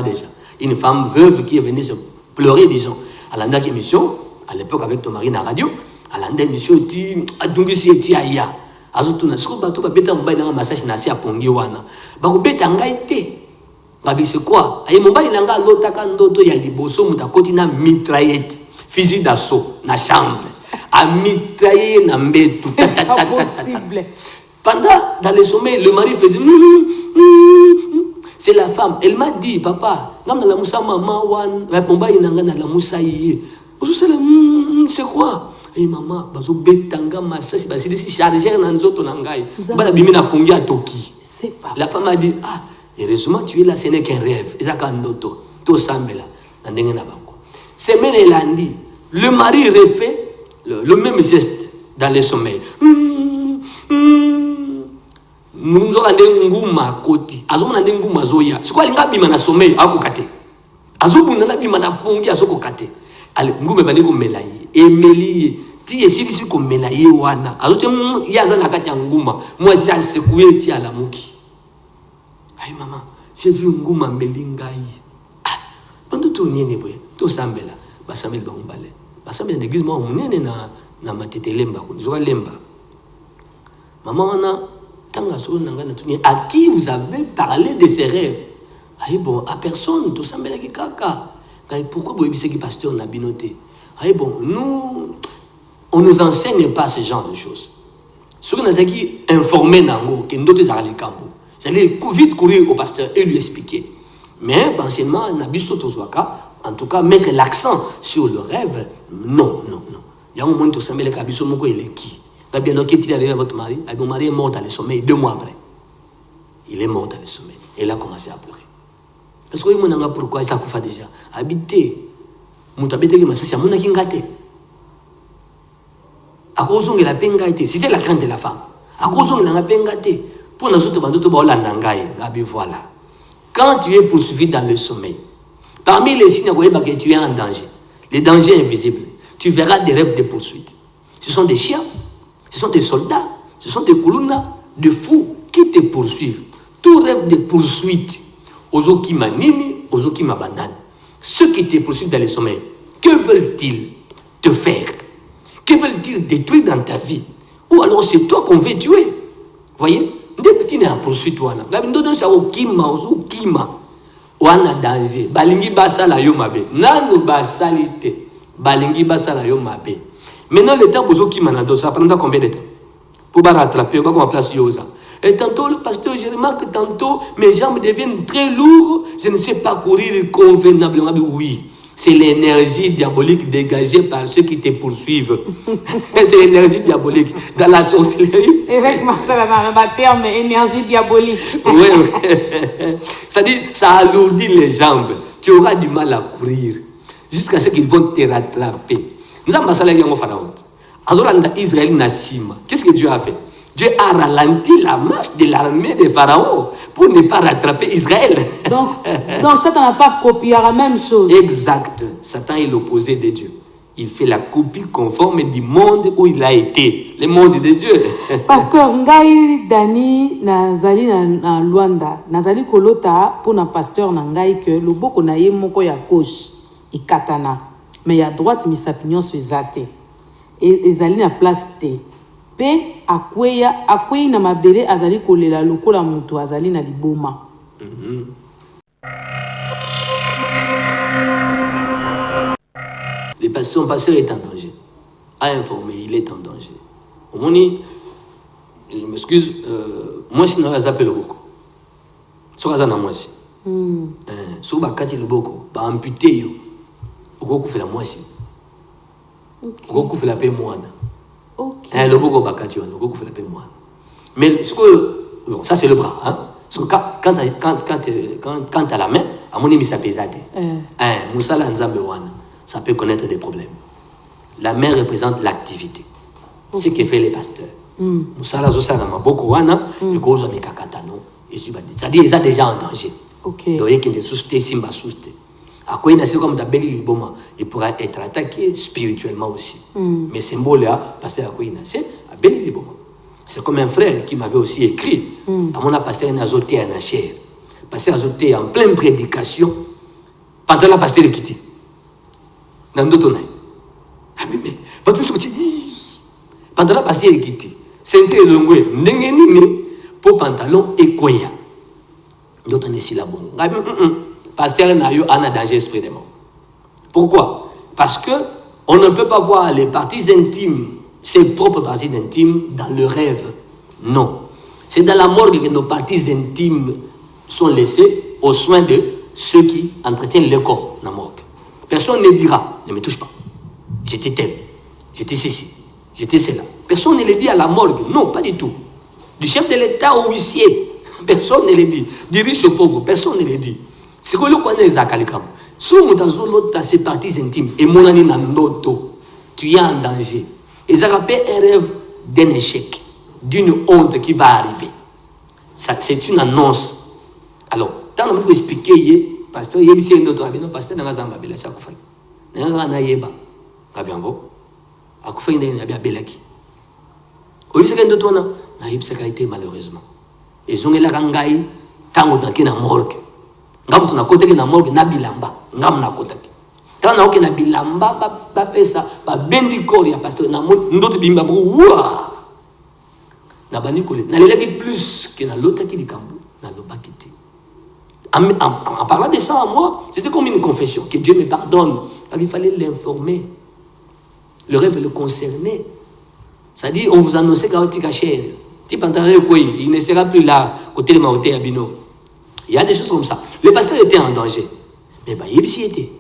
déjà. Une femme veuve qui est venue se pleurer, disons. À l'anda émission, à l'époque avec ton mari na radio, à l'anda émission, dit Adungisi eti aya. Azotuna siko bato ba beta mbai na massage na si apongi wana. Ba ko beta ngai te. Babi c'est quoi? Ayi mobali nanga lotaka ndoto ya liboso mutakoti na mitraillette, fusil d'assaut na chambre. A mitrailler na mbetu. Pendant dans le sommeil, le mari faisait c'est la femme. Elle m'a dit, papa, c'est quoi? Et maman, la femme a dit, ah, heureusement tu es là, ce n'est qu'un rêve. C'est elle a dit, le mari refait le même geste dans le sommeil. Nous avons nguma koti azomona nguma zoya sikwa linga bima na sommeil akokate azobuna na bima na pongi azokokate ale ngume bani ko melaye emeli ti esili ko melaye wana azote yaza na kati nguma moi ça secouer ti ala muki ay maman j'ai vu nguma melingai ah bando to niene boye to sambela basambela bangumbale basambela l'église moi munene na matete lemba ko zoka lemba maman wana à qui vous avez parlé de ces rêves? Ah bon, à personne, tout ça, mais là, kaka. Pourquoi vous avez dit pasteur n'a binoté? Ah bon, nous, on nous enseigne pas ce genre de choses. Ce qu'on a dit, informer Nango, que nous devons aller au camp. J'allais vite courir au pasteur et lui expliquer. Mais, l'enseignement, en tout cas, mettre l'accent sur le rêve, non. Il y a un moment où tout ça, mais le cabisso, il est qui? Bien, il est arrivé à votre mari, mon mari est mort dans le sommeil 2 mois après. Il est mort dans le sommeil. Et il a commencé à pleurer. Parce que il a pourquoi ça a déjà. Habité, c'était la crainte de la femme. À cause de la pengate, pour nous autres, voilà. Quand tu es poursuivi dans le sommeil, parmi les signes que tu es en danger, les dangers invisibles, tu verras des rêves de poursuite. Ce sont des chiens, ce sont des soldats, ce sont des koulounas, des fous qui te poursuivent. Tout rêve de poursuite, aux eaux qui m'animent, aux eaux qui m'abandonnent. Ceux qui te poursuivent dans le sommeil, que veulent-ils te faire? Que veulent-ils détruire dans ta vie? Ou alors c'est toi qu'on veut tuer. Voyez? Des petits n'a poursuit toi. La bindodo sa okima, okima. Wana danger. Balingi basala yo mabe. Nanu basalite. Balingi basala yo mabe. Maintenant le temps pour okima na ça prendra combien de temps? Pour rattraper, pas qu'on place yosa. Et tantôt le pasteur, je remarque que tantôt mes jambes deviennent très lourdes. Je ne sais pas courir convenablement. Oui. C'est l'énergie diabolique dégagée par ceux qui te poursuivent. C'est l'énergie diabolique. Dans la sorcellerie. Évêque Marcel a un terme, énergie diabolique. Oui, oui. Ça dit, ça alourdit les jambes. Tu auras du mal à courir. Jusqu'à ce qu'ils vont te rattraper. Nous avons Marcel en Pharaon. Israël Nassima. Qu'est-ce que Dieu a fait? Dieu a ralenti la marche de l'armée de Pharaon pour ne pas rattraper Israël. Donc Satan n'a pas copié la même chose. Exact. Satan est l'opposé de Dieu. Il fait la copie conforme du monde où il a été. Le monde de Dieu. Pasteur, ngai Dani nazali na Luanda. Nazali kolota pour na pasteur na ngai que le boko na ye moko ya gauche ikatana. Mais ya droite misapignon se zate. Et ezali na place te. Pe akweyi na mabele azali kolela lokola mutu azali na liboma. Son pasteur est en danger. A informé, il est en danger. Au moni, je m'excuse, moi si n'a pas appelé le boko. So kaza na moi si. So ba kati le boko, ba amputé yo. Oko ku fait la moi si. Oko ku fait la paix moi. OK. Le boko ba kati wana, oko ku fait la paix moi. Mais ce que bon, ça c'est le bras, hein. So quand à la main, à mon mi ça pesate. Musala nzambe wana. Ça peut connaître des problèmes. La main représente l'activité. Ce que fait les pasteurs. Musala zosa na maboko wana, le cause de kakatano. C'est-à-dire ils sont déjà en danger. OK. Donc il y a des simba souste. À quoi il comme d'abeli liboma, il pourra être attaqué spirituellement aussi. Mais symbole là, pasteur à quoi il c'est abeli liboma. C'est comme un frère qui m'avait aussi écrit. À mon pasteur Nazoté à Nacher. Pasteur Nazoté en pleine prédication. Pendant la pasteur quitté. Dans d'autres nains. Ah mais pendant la pasteur quitté. C'est un longue n'engeni pour pantalon et koya. D'autres ne s'y la bon. Pasteur n'a eu un danger esprit de mort. Pourquoi? Parce que on ne peut pas voir les parties intimes, ses propres parties intimes dans le rêve. Non. C'est dans la morgue que nos parties intimes sont laissées aux soins de ceux qui entretiennent le corps dans la morgue. Personne ne dira, ne me touche pas. J'étais tel, j'étais ceci, j'étais cela. Personne ne le dit à la morgue. Non, pas du tout. Du chef de l'État au huissier, personne ne le dit. Du riche au pauvre, personne ne le dit. C'est que le connaît Zakalikam. Si on a ses parties intimes, et mon ami Nandoto, tu es en danger. Et ça rappelle un rêve d'un échec, d'une honte qui va arriver. C'est une annonce. Alors, tant que vous expliquez, pasteur, il y a ici un autre avis, non, pasteur, dans la Zamba, il y a ça Koufay. Dans la Zamba, il y a ça. Kabiambo. A Koufay, il y a bien Belaki. Au lieu de ce qu'il y a été malheureusement. Et ils ont eu la rangaï, tant qu'on a morgue. Ngamu tunakote na morgue na bilamba ngamu nakota tant na oke na bilamba ba pesa ba bendi kori ya pasteur na ndoto bimba wa na bani kole na lelaki plus que na l'autre qui dikambu na lobakité en parlant de ça à moi c'était comme une confession que Dieu me pardonne. Il fallait l'informer, le rêve le concernait, ça dit on vous annonçait kaotika cher tu pantalon quoi il ne sera plus là côté de Maoté Abino. Il y a des choses comme ça. Le pasteur était en danger. Mais il y était.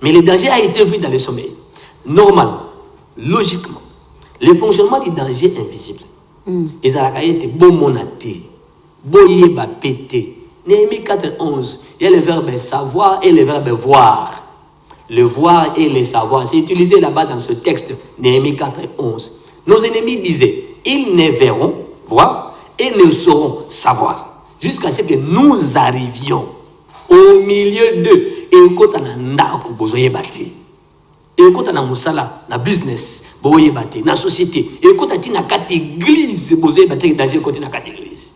Mais le danger a été vu dans le sommeil. Normalement, logiquement, le fonctionnement du danger invisible. Et ça a été bon monaté, bon yéba pété. Néhémie 4:11, il y a le verbe savoir et le verbe voir. Le voir et le savoir, c'est utilisé là-bas dans ce texte, Néhémie 4:11. Nos ennemis disaient, ils ne verront voir et ne sauront savoir. Jusqu'à ce que nous arrivions au milieu d'eux. Et quand on a ndako, bozoye bâti. Et quand on a musala, na business, bozoye bâti, na société. Et quand on a une église, bozoye bâti dans le côté de la église.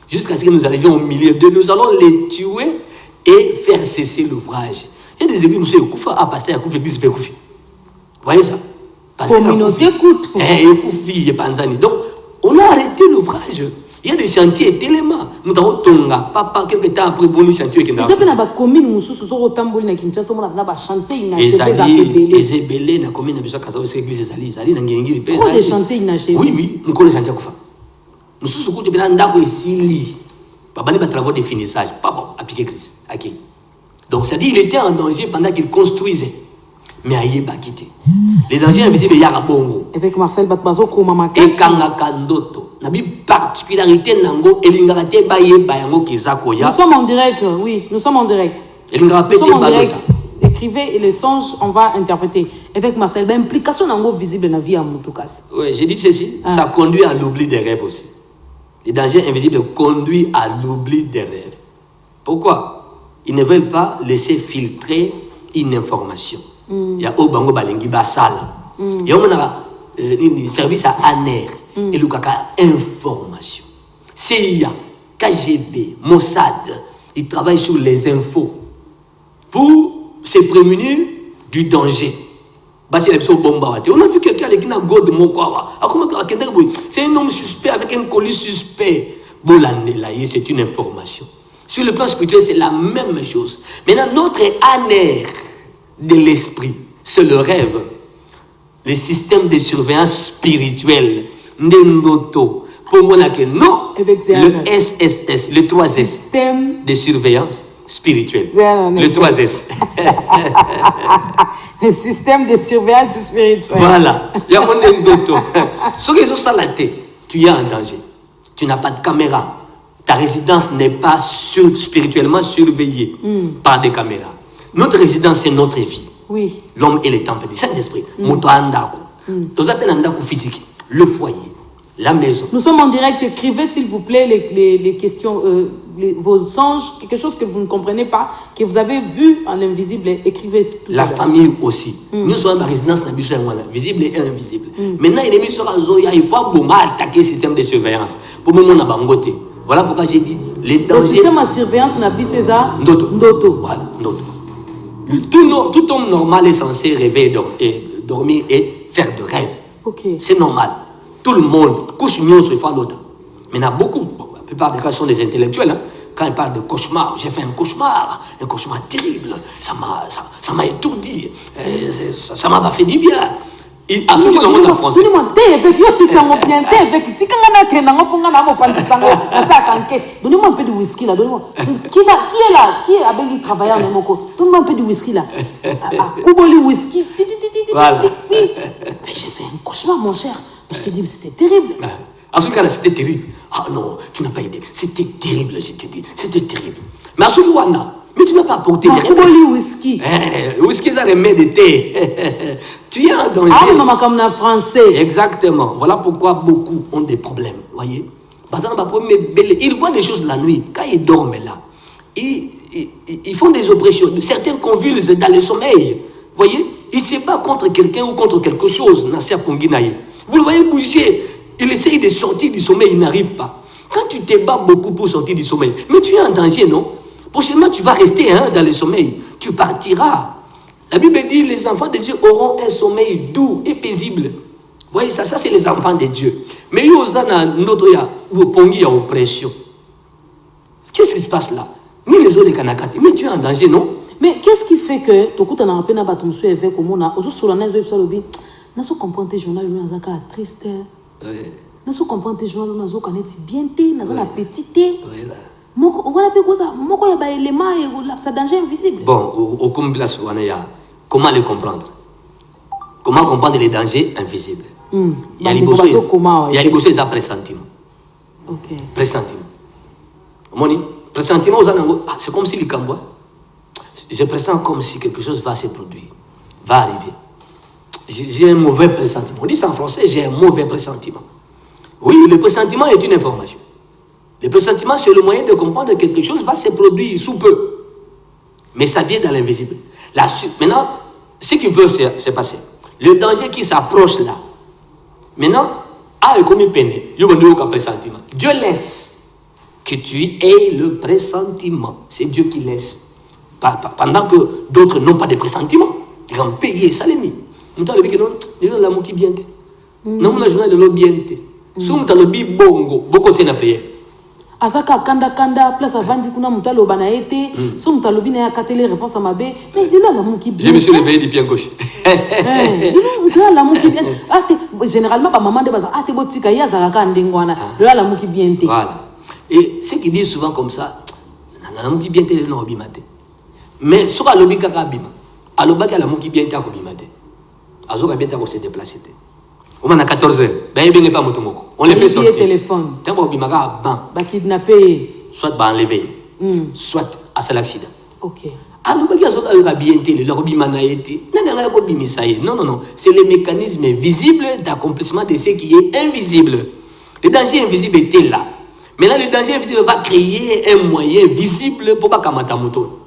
Jusqu'à ce que nous arrivions au milieu d'eux, nous allons les tuer et faire cesser l'ouvrage. Il y a des églises, monsieur, Koufa, ah, pasteur, Yakouf, l'église, Pékoufi. Vous voyez ça? Communauté écoute. Et Panzani. Donc, on a arrêté l'ouvrage. Il y a des chantiers tellement. Nous avons tonga, papa, quelques temps après, bon, chantier qui est dans la commune, nous sommes au Tamboli, na Kinshasa, on a chantier, il y a des ébélés, na commune, na besoin de c'est l'église Zali, Zali, na Ngengiri. Pourquoi les chantiers inachevé? Oui, nous connaissons les chantiers Koufa. Nous sommes au côté de l'Andako ici, papa, les travaux de finissage, pas bon, appliquer l'église. Ok. Donc, ça dit, il était en danger pendant qu'il construisait. Mais aïe ba quitté. Les dangers invisibles il y a bongo. Avec Marcel Batbazo comme Makasi. Et kanga kandoto. Nabi particularité nango elingate baye bayango kizakoya. Nous sommes en direct, oui, nous sommes en direct. Nous sommes en direct. Écrivez et les songes, on va interpréter. Avec Marcel, ben implication nango visible dans la vie à Moutoukas. Oui, j'ai dit ceci, ça conduit à l'oubli des rêves aussi. Les dangers invisibles conduisent à l'oubli des rêves. Pourquoi? Ils ne veulent pas laisser filtrer une information. Il y a Obango Balengi Basal. Il y a un service à ANER et le kaka information. CIA, KGB, Mossad, ils travaillent sur les infos pour se prémunir du danger. On a vu quelqu'un qui a God Mokwawa. C'est un homme suspect avec un colis suspect. C'est une information. Sur le plan spirituel, c'est la même chose. Maintenant, notre ANER de l'esprit, c'est le rêve. Le système de surveillance spirituelle, Ndendoto, pour moi, non, le SSS, le 3S, système de surveillance spirituelle, le 3S. Le système de surveillance spirituelle. Voilà, il y a mon Ndendoto. Ce qui est salaté, tu es en danger. Tu n'as pas de caméra. Ta résidence n'est pas spirituellement surveillée par des caméras. Notre résidence, c'est notre vie. Oui. L'homme est le temple du Saint-Esprit. Physique, le foyer, la maison. Nous sommes en direct. Écrivez, s'il vous plaît, les questions, vos songes, quelque chose que vous ne comprenez pas, que vous avez vu en invisible. Écrivez tout. La famille aussi. Nous sommes en résidence, visible et invisible. Maintenant, il est mis sur la Zoya, il faut attaquer le système de surveillance. Pour le moment, on a bangoté. Voilà pourquoi j'ai dit les dangers. Le système de surveillance n'a pas ça. Ndoto. Voilà, Ndoto. Tout homme normal est censé rêver, dormir et faire de rêves. Okay. C'est normal. Tout le monde couche mieux sur le l'autre. Mais il y en a beaucoup. La plupart des cas sont des intellectuels. Hein. Quand ils parlent de cauchemar, j'ai fait un cauchemar terrible. Ça m'a étourdi. Ça m'a pas fait du bien. À ceux qui l'ont en français. Donnez-moi un peu de whisky là. Donnez-moi. Qui est là? Qui est avec travailleur à Moko? Donne-moi un peu de whisky là. Kouboli whisky. Voilà. Oui. Mais j'ai fait un cauchemar, mon cher. Je te dis, c'était terrible. À ce cas-là, c'était terrible. Ah non, tu n'as pas idée. C'était terrible, je te dis. C'était terrible. Mais à ce moment-là, mais tu n'as pas apporté des remèdes. Whisky. Whisky, ça remède de thé. Tu es en danger. Ah, maman, comme en français. Exactement. Voilà pourquoi beaucoup ont des problèmes. Voyez. Ils voient les choses la nuit. Quand ils dorment là, ils font des oppressions. Certains convulsent dans le sommeil. Voyez. Il ne se bat contre quelqu'un ou contre quelque chose. Vous le voyez bouger. Il essaye de sortir du sommeil. Il n'arrive pas. Quand tu te bats beaucoup pour sortir du sommeil, mais tu es en danger, non? Prochainement, tu vas rester dans le sommeil. Tu partiras. La Bible dit les enfants de Dieu auront un sommeil doux et paisible. Vous voyez ça? Ça, c'est les enfants de Dieu. Mais il y a notre oppression. Qu'est-ce qui se passe là? Mais les autres, mais tu es en danger, non? Mais qu'est-ce qui fait que tu as un peu de temps avec comme on a aussi sur la neige ça le bi na so comprendre tes journal nous azaka triste na so comprendre tes journal nous azoka neti bien té na za petite voilà moko on va appeler ça moko ya ba élément et ça danger invisible. Bon au comme place on a comment les comprendre? Comment comprendre les dangers invisibles? Il y a les bosses ils ont pressentiment. OK. Pressentiment. Moni pressentiment c'est comme si les cambois je pressens comme si quelque chose va se produire, va arriver. J'ai un mauvais pressentiment. On dit ça en français, j'ai un mauvais pressentiment. Oui, le pressentiment est une information. Le pressentiment, c'est le moyen de comprendre que quelque chose va se produire sous peu. Mais ça vient dans l'invisible. Maintenant, ce qui veut se passer, le danger qui s'approche là, maintenant, comme il peine, il y a un pressentiment. Dieu laisse que tu aies le pressentiment. C'est Dieu qui laisse. Pendant que d'autres n'ont pas de pressentiment. Ils vont payer, ça les mis. Nous avons dit que non, nous avons la qui bien. Nous avons la journée de l'eau bien. Si nous avons dit bongo, beaucoup de prière. Azaka kanda place avandi kuna mutalo bana été so mutalo bina ya katele réponse à ma bé mais il a la muki bien. Je me suis réveillé du pied gauche. Il a la muki bien. Généralement pas maman de basa te botika ya zaka ndengwana. Il a la muki bien té. Voilà. Et ceux qui disent souvent comme ça, la muki bien té non bimate. Mais sur le lobi kaka bima. Alobaki la muki bien té ko bimate. Azoka bien té ko se déplacer té. On a 14h. Ben il pas motomoko. On les fait sortir. Téléphone. Tant qu'on bimaka ban. Ba kidnapper. Soit ba enlever. Soit à cet accident. OK. Alobaki azoka bien té le bimana été. Non non non, c'est le mécanisme visible d'accomplissement de ce qui est invisible. Le danger invisible était là. Mais là le danger invisible va créer un moyen visible pour pas kamata moto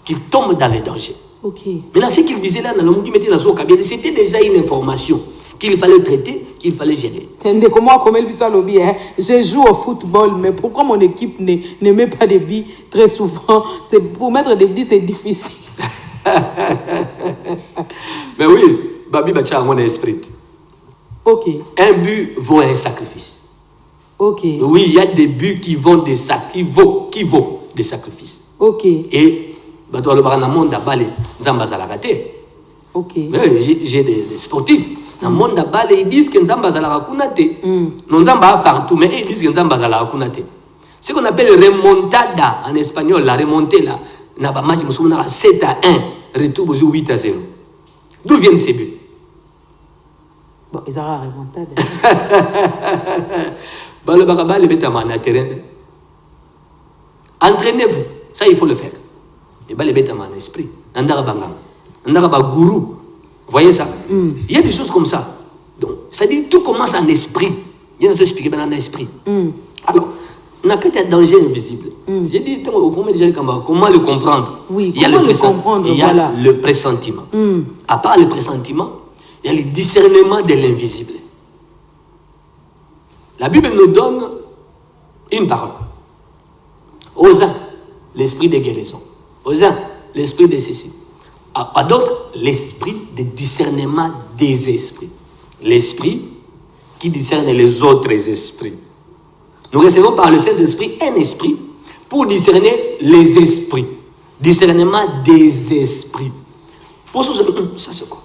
qu'il tombe dans le danger. OK. Maintenant ce qu'il disait là dans le monde qui mettait dans son cabinet, c'était déjà une information qu'il fallait traiter, qu'il fallait gérer. Comment elle dit ça lobby hein? Je joue au football, mais pourquoi mon équipe ne met pas des billes très souvent? C'est pour mettre des billes, c'est difficile. Mais oui, Babi Bacha a mon esprit. OK. Un but vaut un sacrifice. OK. Oui, il y a des buts qui vaut des sacrifices. OK. Et dans le monde d'Abalé, Zamba Zalakate. OK. J'ai des sportifs. Dans le monde d'Abalé, ils disent que Nzamba Zalakakunate. Non, Nzamba partout, mais ils disent que Nzamba Zalakakunate. Ce qu'on appelle remontada en espagnol, la remontée là, n'a pas match, 7-1, retour 8-0. D'où viennent ces buts? Bon, ils ont remontada. Le baraba, les bêtes à terrain. Entraînez-vous, ça il faut le faire. Et les bêtes à esprit. Nandara gourou. Vous voyez ça? Il y a des choses comme ça. Donc, ça dit tout commence en esprit. Il y a des choses expliquées dans l'esprit. Alors, on a peut-être un danger invisible. J'ai dit, comment le comprendre? Oui, il y a le pressentiment. À part le pressentiment, il y a le discernement de l'invisible. La Bible nous donne une parole. Aux uns, l'esprit de guérison. Aux uns, l'esprit de ceci. À d'autres, l'esprit de discernement des esprits. L'esprit qui discerne les autres esprits. Nous recevons par le Saint-Esprit un esprit pour discerner les esprits. Discernement des esprits. Pour ça, c'est quoi?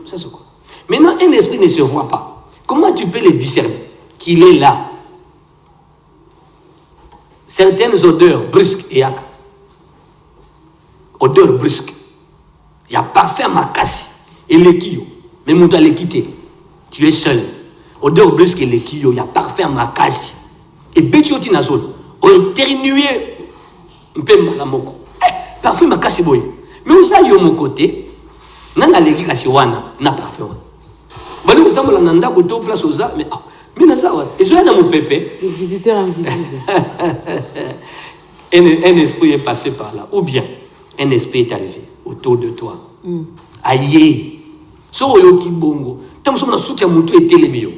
Ça, c'est quoi? Maintenant, un esprit ne se voit pas. Comment tu peux le discerner? Qu'il est là. Certaines odeurs brusques et acres. Odeurs brusques. Il y a parfait makasi et l'équio. Mais on doit les quitter. Tu es seul. Odeur brusque et l'équio. Il y a parfait makasi. Et betio tinazol. On éternué. Un peu malamoko. Parfait makasi boy. Mais on a eu mon côté. Nana leki kasiwana. Na parfait. Bon, on t'a nanda koto place aux mais mais nazawat. Et je dans mon pépé. Le visiteur invisible. Un esprit est passé par là. Ou bien un esprit est arrivé autour de toi. Aïe. So yoki bongo. Tant que soutien mutu et télémio.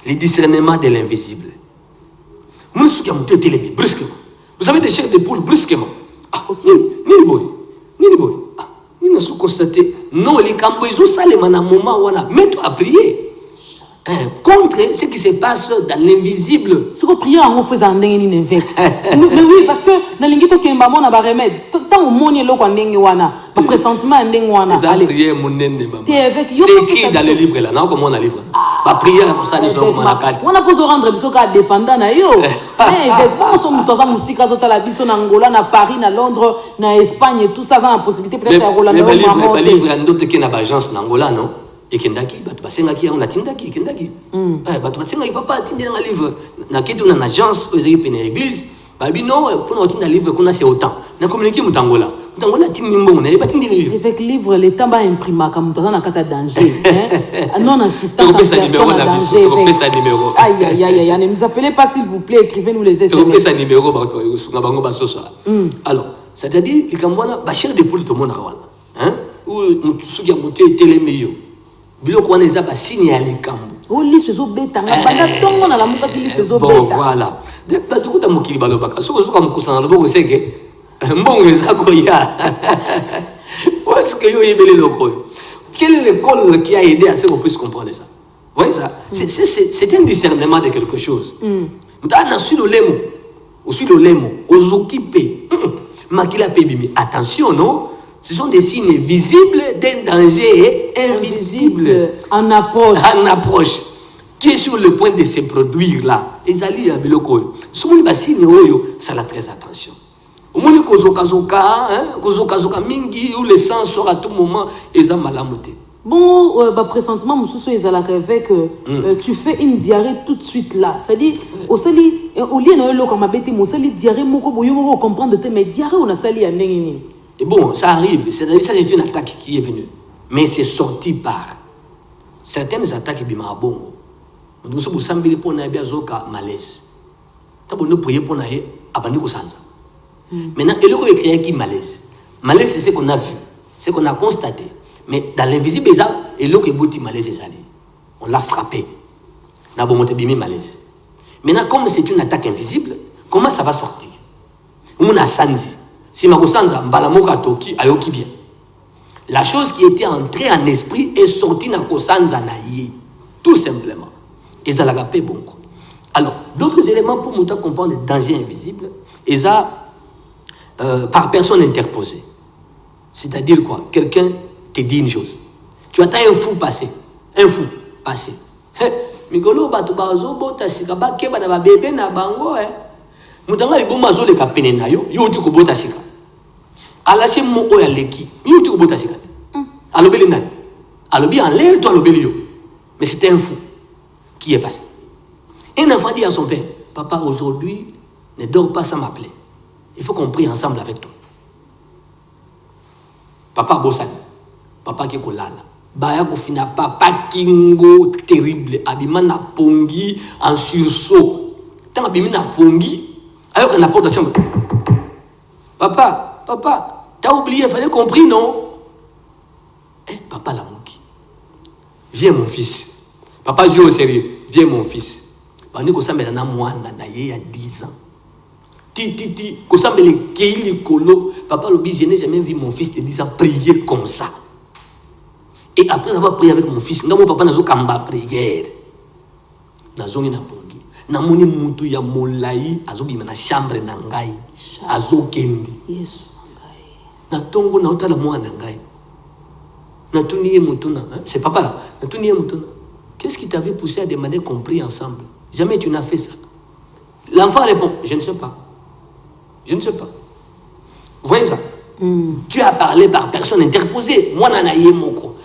Le discernement de l'invisible. Mon soutien mutu et télémio brusquement. Vous avez des chairs de poule brusquement. Ah, ok. Ni boy. Ah, ni n'a su constaté. Non, les camboisos ça les mana moment wana. Mets-toi à prier. Contre ce qui se passe dans l'invisible. Ce que prier en faisant un dingue ni mais oui, parce que dans l'ingito qui est maman n'a pas remède. Tant au monde lo quand dingue wana, le pressentiment dingue wana. Allez. Prier mon nende maman. C'est écrit dans le livre là, non comme on a livre. Ba prier comme ça les gens comme la carte. On a posé rendre biso ka dépendant na yo. Mais on sommes tous en musique à la biso na Angola, na Paris, na Londres, na Espagne et tout ça ça a possibilité peut-être à Roland. Mais le livre en d'autres qui na agence na Angola non. Et kendaki batu basengaki on atindaki kendaki batu basengaki papa atindela un livre na kitu na agence aux équipes na église babi non pour na livre kuna c'est autant na communiquer mutangola Donc on a tini mbongo na pas tini livre. Avec livre les temps ba imprima comme dans la case danger non assistance à personne en danger. Trompez sa numéro. Aïe, ne nous appelez pas s'il vous plaît, écrivez-nous les SMS. Trompez sa numéro sur bango ba soso. Alors, c'est-à-dire les kamwana ba cher de pour tout le monde hein ou mutusu ya moto télé meilleur. Biloko wana eza ba signe ya likambo. Oh li sezo beta na banda tongo na la muka li sezo beta. Bon voilà. Ba tukuta mokili balobaka. Soko comme kusana loboko seke. Mbongo eza ko ya. Est-ce que yo yebeli loko? Quelle est l'école qui a aidé à ce qu'on puisse comprendre ça? Vous voyez ça? C'est un discernement de quelque chose. Mutana sur le lemo. Ou sur le lemo, aux occupés. Makila pebimi. Attention, non? Ce sont des signes visibles d'un danger invisible. En approche. En approche. Qui est sur le point de se produire là. Les alliés à Biloko. Ce sont des signes, ça a très attention. Au moins, kozoka mingi, où le sang sort à tout moment, et ça malamoté. Bon, pressentiment, Moussousso Ezalaka avec tu fais une diarrhée tout de suite là. C'est-à-dire, au sali, au lieu de comme abété, mon sali diarrhée, moko boyo comprendre de mais diarrhée on a sali à n'engeni. Et bon, ça arrive. C'est-à-dire, ça c'est une attaque qui est venue, mais c'est sorti par certaines attaques bima bongo. Nous sommes sambili pour na biazoka malaise. Tabo nous prier pour na abandi kosanza. Maintenant, il y a écrit qui malaise. Malaise, c'est ce qu'on a vu, ce qu'on a constaté. Mais dans l'invisible, il y a un malaise. On l'a frappé. On a monté bimi malaise. Maintenant, comme c'est une attaque invisible, comment ça va sortir? On a sandi. Si ma kosanza mbalamoka toki ayoki bien. La chose qui était entrée en esprit est sortie dans kosanza na yé. Tout simplement. Et ça l'a rappelé bon. Alors, d'autres éléments pour nous comprendre le danger invisible, et ça par personne interposée. C'est-à-dire quoi? Quelqu'un te dit une chose. Tu attends un fou passer. Un fou passer. Mikolo batu bazo bota sika ba keba na ba bébé na bango mutanga liboma zo le kapene na yo tu ko bota sika. Ala se mo o ya leki. Yo tu ko bota sika. Alobeli nani? Alobi en l'air toi alobeli yo. Mais c'était un fou qui est passé. Un enfant dit à son père, papa aujourd'hui ne dors pas sans m'appeler. Il faut qu'on prie ensemble avec toi. Papa Bossani, papa qui est kolala. Baya kofina papa kingo terrible. Abima na pongi en sursaut. Tant abimi na pongi, alors qu'on apporte la chambre. Papa, t'as oublié, il fallait qu'on prie, non? Papa la mouki. Viens mon fils. Papa joue au sérieux. Viens mon fils. Bani kosambela na mwana na ye ya 10 ans. Titi, kosambele keili kolo. Papa lobi, je n'ai jamais vu mon fils te dire prier comme ça. Et après avoir prié avec mon fils, mon papa n'a pas kamba prière. Nazongi na pongi. Na moni mutu ya molai azobi na chambre na ngai. Azokendi. Yesu ngai. Na tongo na otala mwana ngai. Na tuniye mutuna, c'est papa là. Na tuniye mutuna. Qu'est-ce qui t'avait poussé à demander qu'on prie ensemble? Jamais tu n'as fait ça. L'enfant répond, je ne sais pas. Je ne sais pas. Vous voyez ça? Tu as parlé par personne interposée. Moi, nanaye moko.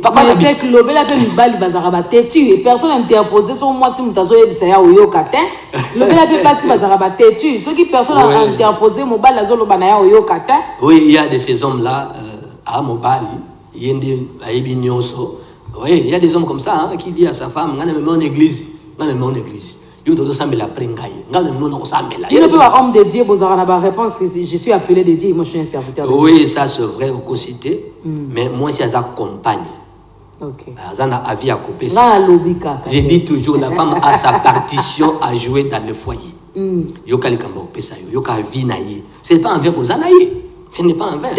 Papa n'a pas que l'obé la peine bali bazaraba têtu et personne interposée sur moi si mutazo ebisaya oyo katin. L'obé la peine pas si bazaraba têtu. Ceux qui personne a interposé mobile la zone banaya oyo katin. Oui, il y a de ces hommes là à Mobali, yende aibi nyonso. Oui, il y a des hommes comme ça qui disent à sa femme, ngana me en église, ngana me en église. Il ne peut pas homme de Dieu, vous aurez la réponse, je suis appelé de Dieu, moi je suis un serviteur de Dieu. Oui, ça c'est vrai au quotidien, mais moi si elle accompagne. Ok. J'ai dit toujours, la femme a sa partition à jouer dans le foyer. Ce n'est pas un verre aux anaïs. Ce n'est pas un verre.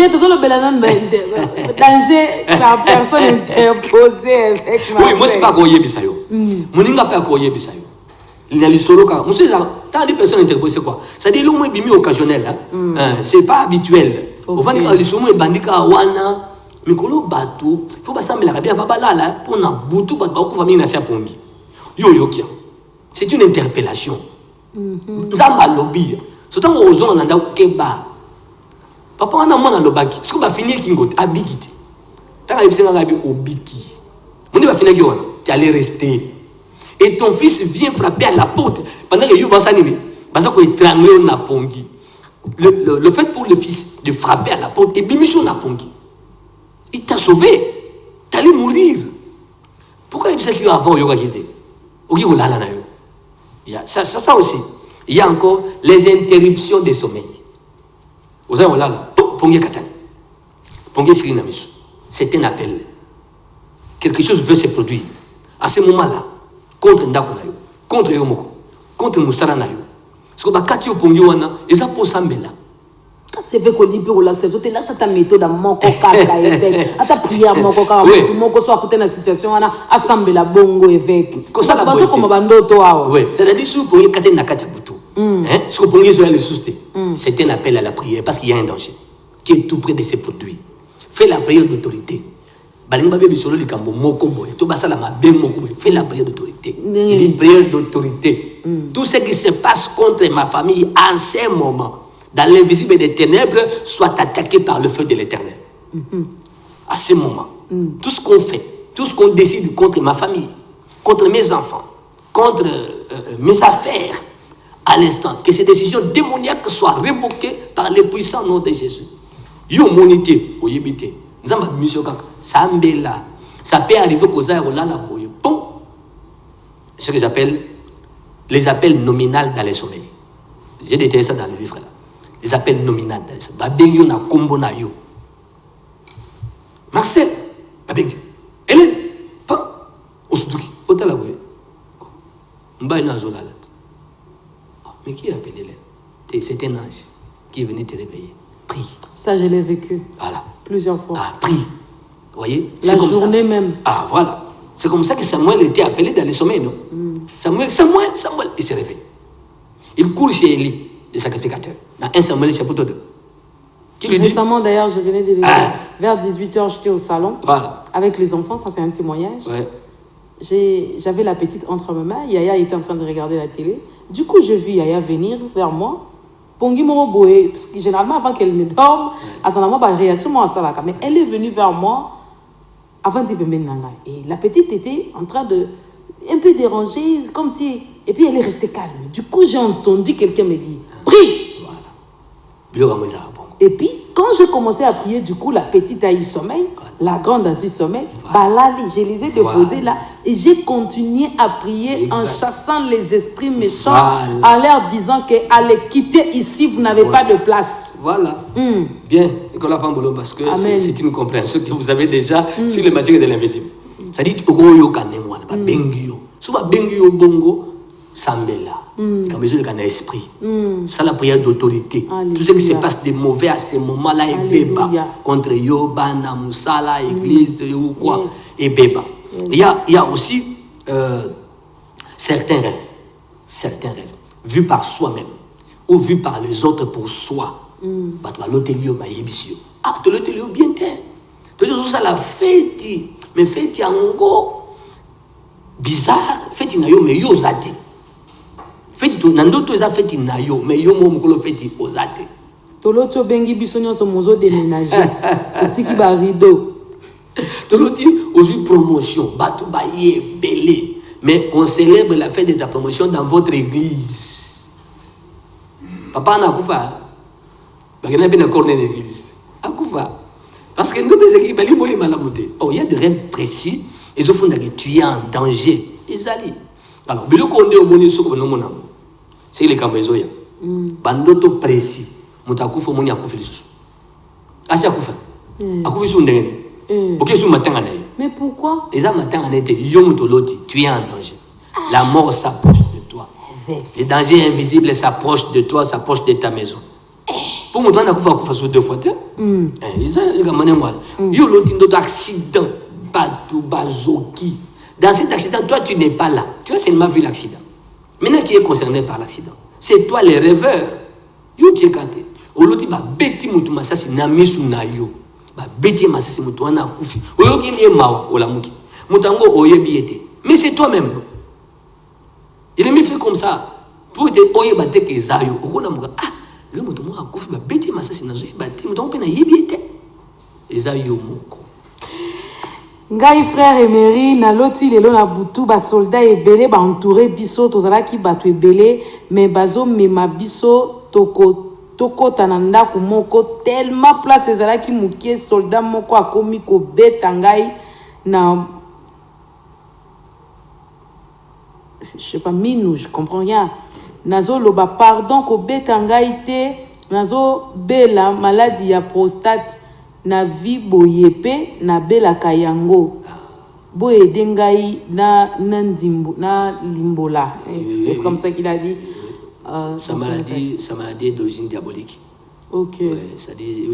Danger, la personne interposée avec ma. Oui, moi c'est pas Goye Bisayo. Moninga pas Goye Bisayo. Il y a le solo car monsieur quand des personnes interposées quoi, ça dit l'homme bimi occasionnel c'est pas habituel. Au fond le solo bandika wana mikolo batu, faut pas ça mais la bien va balala pour na butu ba ko famille na sia pongi. Yo kia. C'est une interpellation. Nzamba lobby. Surtout aux gens on anda keba. Papa on a mon lobaki. Ce qu'on va finir kingo abikiti. Tant que c'est ngabi obiki. On va finir qui on, tu allais rester. Et ton fils vient frapper à la porte pendant que you vas s'animer. Parce que étrangler na pongi. Le fait pour le fils de frapper à la porte. Et Bimission n'a pas. Il t'a sauvé. T'allais mourir. Pourquoi il y a avant yoga qui était? Ça aussi. Il y a encore les interruptions des sommeils. Vous avez là, c'est un appel. Quelque chose veut se produire. À ce moment-là, contre Ndakunayo, contre Yomoko, contre Moussaranayo. Parce que Bakati Opongiwana, ils ont posé là. C'est vrai qu'on dit que l'accepter là, c'est ta méthode à mon coca, à ta prière, mon coca, mon coca, soit à côté de la situation, on a assemblé la bongo évêque. Comme ça, la bongo comme bando toi. Oui, c'est-à-dire que pour y cater Nakata Boutou, ce que pour y le souster, c'est un appel à la prière parce qu'il y a un danger qui est tout près de se produire. Fais la prière d'autorité. Balinga bébé sur le cambo moko boy, tout basa la ma ben moko boy, fais la prière d'autorité. Il dit prière d'autorité. Tout ce qui se passe contre ma famille en ce moment, dans l'invisible des ténèbres, soit attaqué par le feu de l'Éternel. À ce moment, tout ce qu'on fait, tout ce qu'on décide contre ma famille, contre mes enfants, contre mes affaires, à l'instant, que ces décisions démoniaques soient révoquées par le puissant nom de Jésus. Yo monité, oyebité. Ça peut arriver qu'aux aéros là, ce que j'appelle les appels nominales dans les sommeils. J'ai détaillé ça dans le livre là. Les appels nominales dans les sommeils. Babengyo na kombo na yo. Marcel, Babengyo. Hélène, Pan, Osuduki, Otala Boye. Mbaye na zola là. Mais qui a appelé Hélène? C'est un ange qui est venu te réveiller. Prie. Ça, je l'ai vécu. Voilà. Plusieurs fois. Ah, prie. Vous voyez? La journée même. Ah, voilà. C'est comme ça que Samuel était appelé dans les sommeils, non? Samuel, il se réveille. Il court chez Élie, le sacrificateur, dans 1 Samuel chapitre 2. Qui lui dit? Récemment, d'ailleurs, je venais de le dire. Vers 18h, j'étais au salon. Voilà. Avec les enfants, ça c'est un témoignage. Ouais. J'avais la petite entre mes mains. Yaya était en train de regarder la télé. Du coup, je vis Yaya venir vers moi. Pongi Moroboé, parce que généralement, avant qu'elle ne dorme, attendant ma réaction, moi, ça là. Mais elle est venue vers moi avant de me mettre. Et la petite était en train de un peu déranger, comme si. Et puis elle est restée calme. Du coup, j'ai entendu quelqu'un me dire prie. Voilà. Et puis, quand j'ai commencé à prier, du coup, la petite a eu sommeil, la grande a eu sommeil. Bah là, je les ai déposés là. Et j'ai continué à prier en chassant les esprits méchants, en leur disant qu'allez quitter ici, vous n'avez pas de place. Voilà. Bien, Nicolas Pambolo, parce que c'est une compréhension que vous avez déjà sur les matières de l'invisible. Ça dit, Ogoyo Kanemwa, pas Bengio. Souvent Bengio Bongo, Sambela. Comme mesure de esprit. Ça, la prière d'autorité. Tout ce qui se passe de mauvais à ce moment-là est béba. Contre Yoba, Namusala, Église, ou quoi. Et béba. Il y a aussi certains rêves, vus par soi-même, ou vus par les autres pour soi. Ah, tu l'as bien fait. Tu as la fête, mais fête en gros bizarre, fête nayo mais yo zati. Fête to nando to za fête nayo mais yo mo mukolo fête ozate. Toloto bengi bisonyo so mozo déménager. Otiki ba rideau. Toloti aussi promotion, batu ba yé belé. Mais on célèbre la fête de ta promotion dans votre église. Papa na kufa. Ba gena bien corner l'église. Akufa. Parce que nous des équipes bali boli malaboté. Oh, il y a des rêves précis. Ils font que tu es en danger. Ils allaient. Alors, le qu'on dit au monde, c'est les cambezoya. Bandoto précis. Moutakoufo moni akoufilis. Asi akoufa. Akoufisu ndengene. Pourquoi sous matin en aïe? Mais pourquoi? Les hommes matin en été, yomutoloti, tu es en danger. La mort s'approche de toi. Le danger invisible s'approche de toi, s'approche de ta maison. Pour moi, tu as akoufa sur 2 fois. Ils ont eu un accident. Dans cet accident, toi, tu n'es pas là. Tu as seulement vu l'accident. Maintenant, qui est concerné par l'accident? C'est toi, les rêveurs. Yo, tu es kate. Oloti ba beti mutu masasi na misu na yo. Ba beti masasi mutu wana kufi. Oyo ki liye mawa ola muki. Mutango oyebi ete. Mais c'est toi-même. Il est mis fait comme ça. Pour te oye bate ke zayo. Okola muka. Ah, le mutu mwa kufi ba beti masasi na zo bate. Mutango pe na yebi ete. Ezayo moko. Ngai frère Emery na loti lelo na butu ba soldat ebele ba entouré biso tozala ki batu ebele mais bazo mema biso tokota na ndako moko tellement place ezalaki mokie soldat moko akomi kobeta ngai na je sais pas minou, je comprends rien. Nazo loba pardon kobeta ngai te, nazo bela maladie ya prostate na vi boyepe na bela kayango. Boye dengai na ndimbo na limbola. C'est comme ça qu'il a dit. Sa maladie est d'origine diabolique. Ok. Ouais, c'est-à-dire,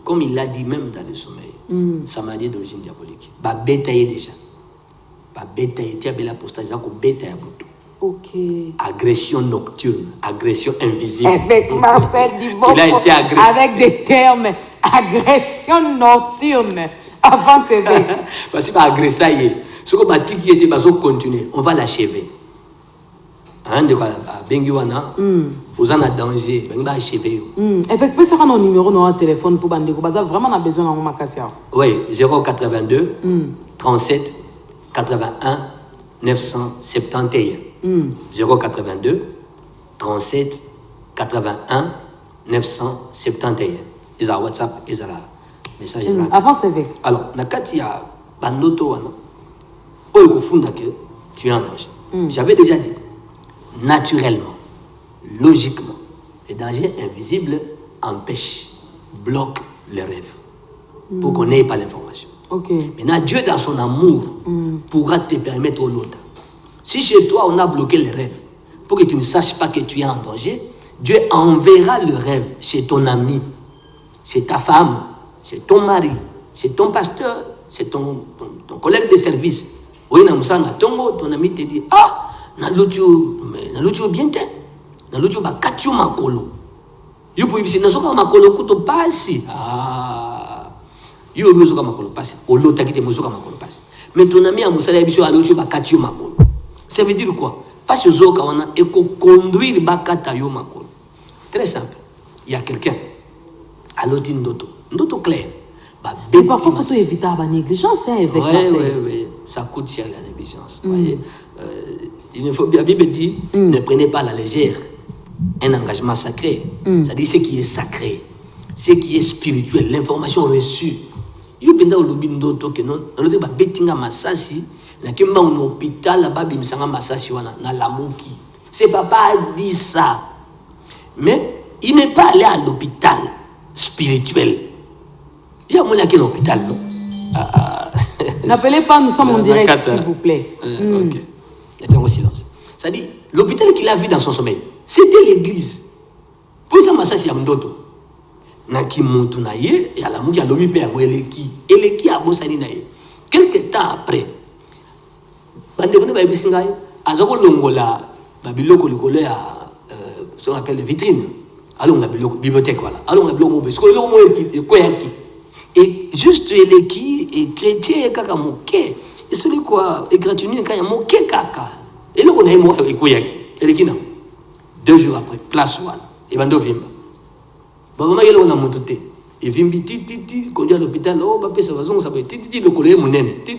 comme il l'a dit même dans le sommeil, sa maladie est d'origine diabolique. Ba bétaillé déjà. Ba bétaillé, tu as la prostate, ça comme bétaillé à bout. Ok. Agression nocturne, agression invisible. Avec Marcel Dibon. Il a été agressé. Avec des termes. Agression nocturne. Avant c'est vrai. Parce que agressé, ce qu'on m'a dit qui était pas continuer, on va l'achever. Hein, de quoi, Bengiwana, aux en a danger, on va achever. Avec peu ça on a numéro dans téléphone pour Bandeko, parce que vraiment on a besoin d'un macassia. Oui, 082 37 81 971. 082 37 81 971. Ils ont WhatsApp, ils ont la message. Avant c'est vrai. Alors, nakati ya bandoto wana, oyo kufunda que tu es en danger. J'avais déjà dit, naturellement, logiquement, les dangers invisibles empêchent, bloquent les rêves pour qu'on n'ait pas l'information. Ok. Maintenant, Dieu, dans son amour, pourra te permettre au l'autre. Si chez toi, on a bloqué les rêves pour que tu ne saches pas que tu es en danger, Dieu enverra le rêve chez ton ami, chez ta femme, chez ton mari, chez ton pasteur, chez ton collègue de service. Oui, ton ami te dit, ah, na lutu bien te, na lutu ba katio makolo. Yo po ibisi na soka makolo kuto pasi. Ah. Yo musoka makolo pasi. Olo takite musoka makolo pasi. Mais ton ami a musala biso a lutu ba katio makolo. Ça veut dire quoi? Parce que zoka wana e ko conduire ba kata yo makolo. Très simple. Il y a quelqu'un à l'autre ndoto clair. Mais parfois, il faut éviter la négligence avec oui, ça coûte cher la négligence. Voyez? Il ne faut bien, la Bible dit, ne prenez pas à la légère un engagement sacré. C'est-à-dire ce qui est sacré, ce qui est spirituel, l'information reçue. Il y a des gens qui ont un hôpital là-bas, c'est papa a dit ça. Mais il n'est pas allé à l'hôpital spirituel. Il y a un hôpital, non? N'appelez pas, nous sommes en direct, s'il vous plaît. Ok. Il y a un silence. C'est-à-dire, l'hôpital qu'il a vu dans son sommeil, c'était l'église. Pour ça, c'est un dodo. Naki montu na ye, et à la mouki a lobi pe yango eleki a bosani na ye. Quelque temps après, bande kone ba bisinga ye, azoko longola babiloko likolo ya ce qu'on appelle les vitrines. Allons la bibliothèque voilà. Allons la bibliothèque parce que le mot est koyaki. Et juste eleki et chrétien kaka moké. Et celui quoi et gratuit quand il moké kaka. Et le on a mo koyaki. Eleki na. 2 jours après, place one. Et bando vimba. Maman yelo na mototé. Et vimbi ti conduit à l'hôpital. Oh ba pesa bazon ça ti le collé monene. Ti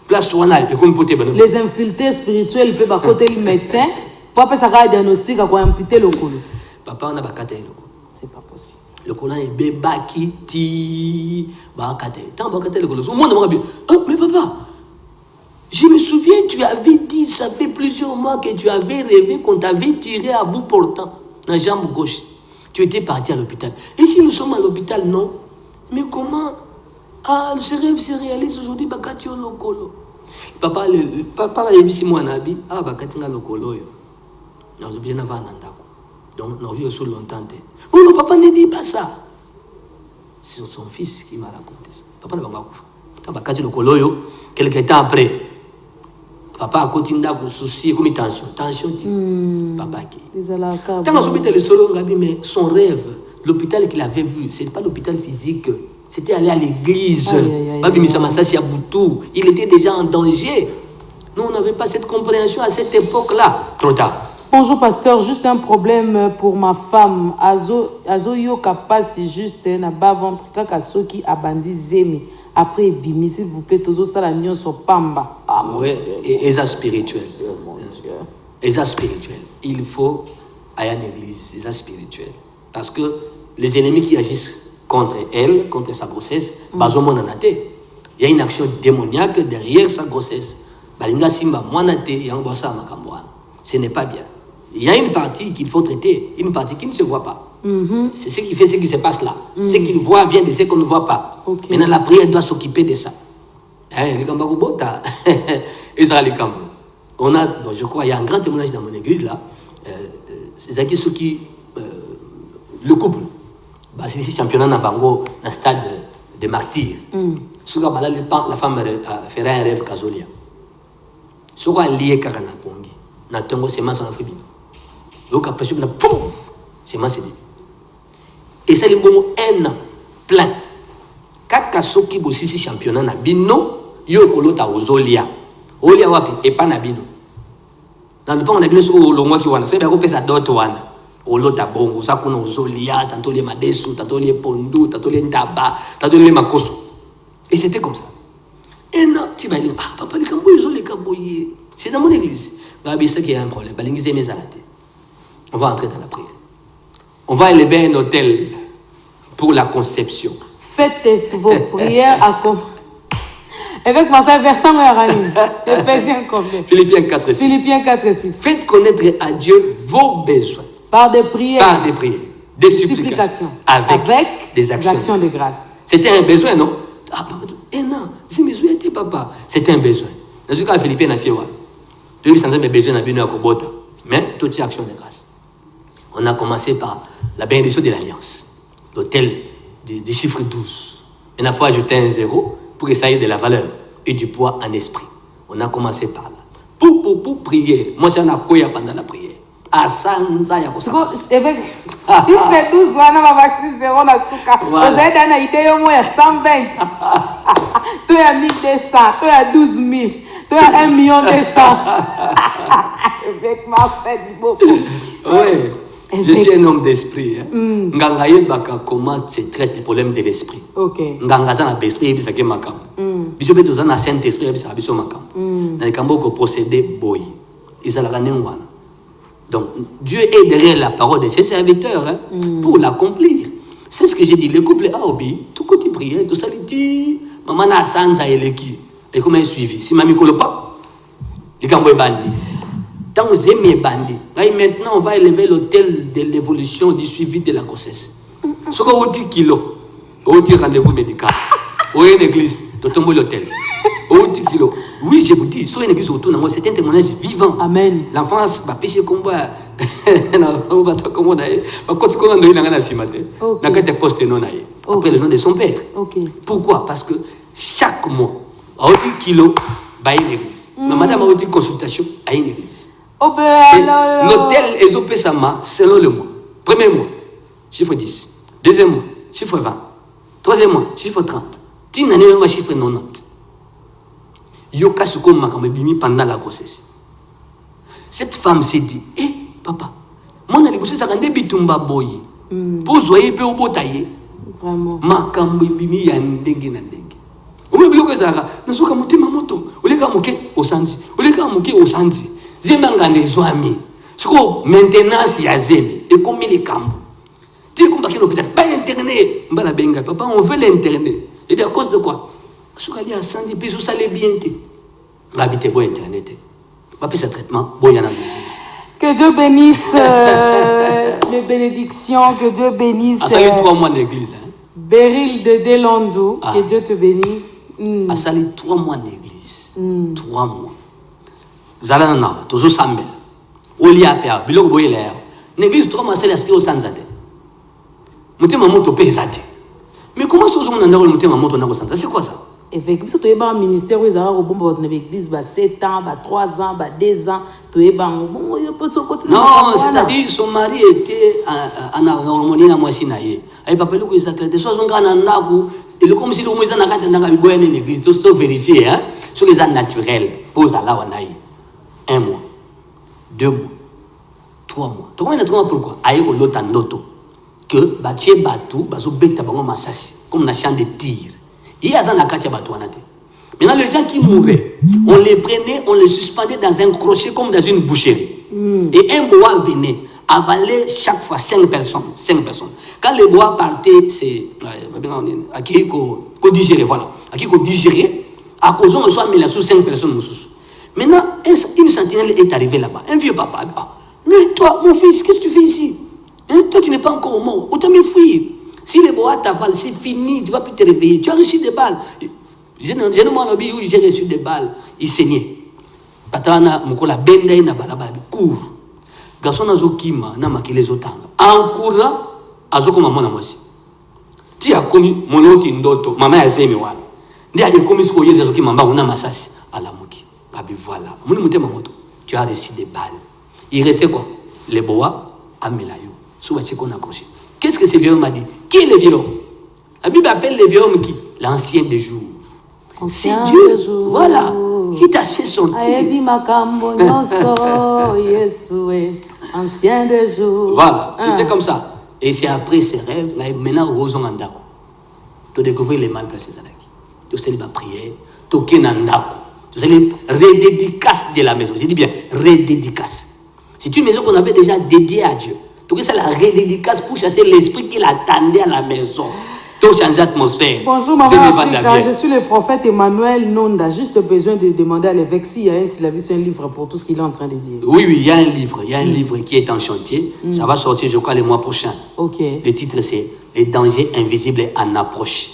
place one et comme poté bando. Les infiltrés spirituels peuvent à côté le médecin. Pour faire ça diagnostic à quoi imputer le colo. Papa on a bakata le colo. C'est pas possible. Le colon est bébaki ti bakata. Tant bakata le colo. Tout le monde m'a dit "Oh mais papa, je me souviens tu avais dit ça fait plusieurs mois que tu avais rêvé qu'on t'avait tiré à bout portant dans la jambe gauche. Tu étais parti à l'hôpital. Et si nous sommes à l'hôpital non. Mais comment ce rêve se réalise aujourd'hui bakati le colo. Papa a dit si moi nabi bakati le colo yo. Nous avons bien avant donc nous vivons sur longtemps. Oh non, papa ne dit pas ça. C'est son fils qui m'a raconté ça. Papa ne va pas quand papa dit le coloyo, quelques temps après, papa a continué à soucier comme tension. Papa qui. Quand on s'habite le solo, mais son rêve, l'hôpital qu'il avait vu, ce n'est pas l'hôpital physique. C'était aller à l'église. Il était déjà en danger. Nous, on n'avait pas cette compréhension à cette époque-là. Trop tard. Bonjour pasteur, juste un problème pour ma femme. Azo yo kapasi juste na bas ventre kaka soki abandi zemi. Après bimi s'il vous plaît tozo sala nyonso pamba. Ah ouais, et ça spirituel. Et ça spirituel. Il faut aller à l'église, c'est ça spirituel. Parce que les ennemis qui agissent contre elle, contre sa grossesse, bazomona nate. Il y a une action démoniaque derrière sa grossesse. Balinga simba moanate yangbosa makamboana. Ce n'est pas bien. Il y a une partie qu'il faut traiter, une partie qui ne se voit pas. C'est ce qui fait ce qui se passe là. Ce qu'il voit vient de ce qu'on ne voit pas. Maintenant, la prière doit s'occuper de ça. On a, donc, je crois, il y a un grand témoignage dans mon église là. C'est ceux qui, le couple, c'est ici championnat dans Bango, dans le stade de martyrs. La femme ferait un rêve casolia. Ce qu'on a lié à Karana Pongi, na tongo semence en Afrique. Donc après ça, pouf, semence dit. Et ça, il y a un an plein. Kaka soki bosisi championnat na bino, yo kolota ozolia. Olia wapi et pas na bino. Dans le temps on a bino so longwa ki wana, c'est bien ko pesa dot wana. Olota bongo, ça kuna ozolia, tantôt les madesu, tantôt les pondu, tantôt les ndaba, tantôt les makoso. Et c'était comme ça. Et non, tu vas dire, ah, papa, les camboyes, les camboyes. C'est dans mon église. Gabi, c'est qu'il y a un problème. On va entrer dans la prière. On va élever un hôtel pour la conception. Faites vos prières à comme. Avec moi, ça verset Ephésiens combien? Philippiens 4 et 6. Philippiens 4 et 6. Faites connaître à Dieu vos besoins. Par des prières. Par des prières. Des supplications. Avec des actions de grâce. C'était un besoin, non? Ah, papa, non, c'est mes besoins, papa. C'était un besoin. Dans ce cas, Philippien n'a pas de mes besoins à Kobota. Mais toutes ces actions de grâce. On a commencé par la bénédiction de l'alliance. L'hôtel du chiffre 12. Il faut ajouter un 0 pour que ça ait de la valeur et du poids en esprit. On a commencé par là. Pour prier. Moi, c'est un appui pendant la prière. À Sanza, il y a si fait 12, on a vaccin 0 na souka. Vous avez une idée au moins 120. Tu as 1200, tu as 12 000, tu as 1 million 200. Avec ma fête, oui, je suis un homme d'esprit. Ngangaye baka comment se traite le problème de l'esprit. Ngangaza na l'esprit et bisake makam. Biso beto za na Saint-Esprit et bisake biso makam. Na kambo ko procéder boy. Izalaka nengwana. Donc, Dieu est derrière la parole de ses serviteurs pour l'accomplir. C'est ce que j'ai dit. Le couple a obéi. Tout côté prière, tout ça, il dit, maman n'a sansa et l'équipe. Et comment il suivi? Si mamie ne pas, il a bandit. Tant que vous aimez bandit, maintenant on va élever l'hôtel de l'évolution du suivi de la grossesse. Ce qu'on a dit kilo, on dit rendez-vous médical. On est une église, on tombe l'hôtel. Kilo. Oui, je vous dis, sur une église autour, c'est un témoignage vivant. Amen. L'enfance, bah, puis c'est combat. Après le nom de son père. Pourquoi? Parce que chaque mois, à 10 kilos, il y a une église. Mais madame a dit consultation à une église. L'hôtel est opé sama selon le mois. Premier mois, chiffre 10. Deuxième mois, chiffre 20. Troisième mois, chiffre 30. Tina n'est même chiffre 90. Yoka suko makamebimi pendant la grossesse. Cette femme s'est dit, papa, mon alibousé ça rende bitumba boye. Pour soyer peu au botaye. Vraiment. Makamebimi ya ndenge na ndenge. Omo biloko zaka, nasuka mutima moto. Oleka moke osanzi. Oleka moke osanzi. Zemanga nezwami. Siko maintenance ya zeme et comme les camps. Tu comprends que l'hôpital pas internet, mbala benga papa on veut l'internet. Et bien à cause de quoi? Parce qu'il y a 100 puis ça allait bien. Habiter bon internet. Pas plus de traitement, bon y en a. Que Dieu bénisse les bénédictions, que Dieu bénisse. A sali 3 mois d'église. Beryl de Delandou, que Dieu te bénisse. A sali 3 mois d'église. 3 mois. Vous allez en avoir, toujours sambel. Au lia père, biloko boye l'air. L'église 3 mois c'est la ski au sanzate. Monter maman to pesate. Mais comment ça on a monter maman to na sanzate? C'est quoi ça? Effectivement, tu es dans le ministère où ils ont bon l'église 7 ans, 3 ans, 2 ans, tu es dans non, c'est-à-dire son mari était en harmonie na mwasi na ye. Ay papa le ko isakle de sozo ngana ndaku, il comme si le moisa na kata ndanga biboya na l'église, tout ça vérifier hein, sur les ans naturels, pose à la wanaï. 1 mois, 2 mois, 3 mois. Tu comprends comment pourquoi? Aïe ko lota ndoto que batie batu bazo beta bango masasi comme na champ de tir. Il y a un akatia batouanate. Maintenant, les gens qui mouraient, on les prenait, on les suspendait dans un crochet comme dans une boucherie. Et un bois venait, avalait chaque fois 5 personnes. 5 personnes. Quand les bois partaient, c'est à qui qu'on digérait, voilà. À qui qu'on digérait, à cause on reçoit mais sous 5 personnes. Maintenant, une sentinelle est arrivée là-bas. Un vieux papa. Ah, mais toi, mon fils, qu'est-ce que tu fais ici? Hein? Toi, tu n'es pas encore mort. Autant me fuir. Si les bois t'avalent, c'est fini, tu ne vas plus te réveiller. Tu as reçu des balles. J'ai reçu des balles. Il saignait. Patana, Mukola, Benda, Nabalaba, couvre. Garçon Azokima, Namakile Zotanga. En courant, Azokoma Mona Mosi. Tu as commis mon autre indoto, maman a zémi wan. Ndi a commis ce qu'il y a des Okima, on a massage à la Moki. Babi voilà. Tu as reçu des balles. Il restait quoi? Les bois à Melayo. Souvent, c'est qu'on a accroché. Qu'est-ce que ce vieux homme a dit? Qui est le vieux homme? La Bible appelle le vieux homme qui? L'ancien des jours. C'est Dieu, voilà, qui t'a fait sortir. Ancien des jours. Voilà, c'était comme ça. Et c'est après ces rêves, maintenant, Roson Andako. Tu découvres les mal placés à la qui. Tu sais, la prière, tu sais, Andako. Tu sais, redédicace de la maison. Je dis bien, redédicace. C'est une maison qu'on avait déjà dédiée à Dieu. Donc, c'est la redédicace pour chasser l'esprit qui l'attendait à la maison. Tout changer l'atmosphère. Bonjour, maman Africa. Je suis le prophète Emmanuel Nonda. Juste besoin de demander à l'évêque s'il y a un livre pour tout ce qu'il est en train de dire. Oui, il y a un livre. Il y a un livre qui est en chantier. Ça va sortir, je crois, le mois prochain. Ok. Le titre, c'est Les dangers invisibles en approche.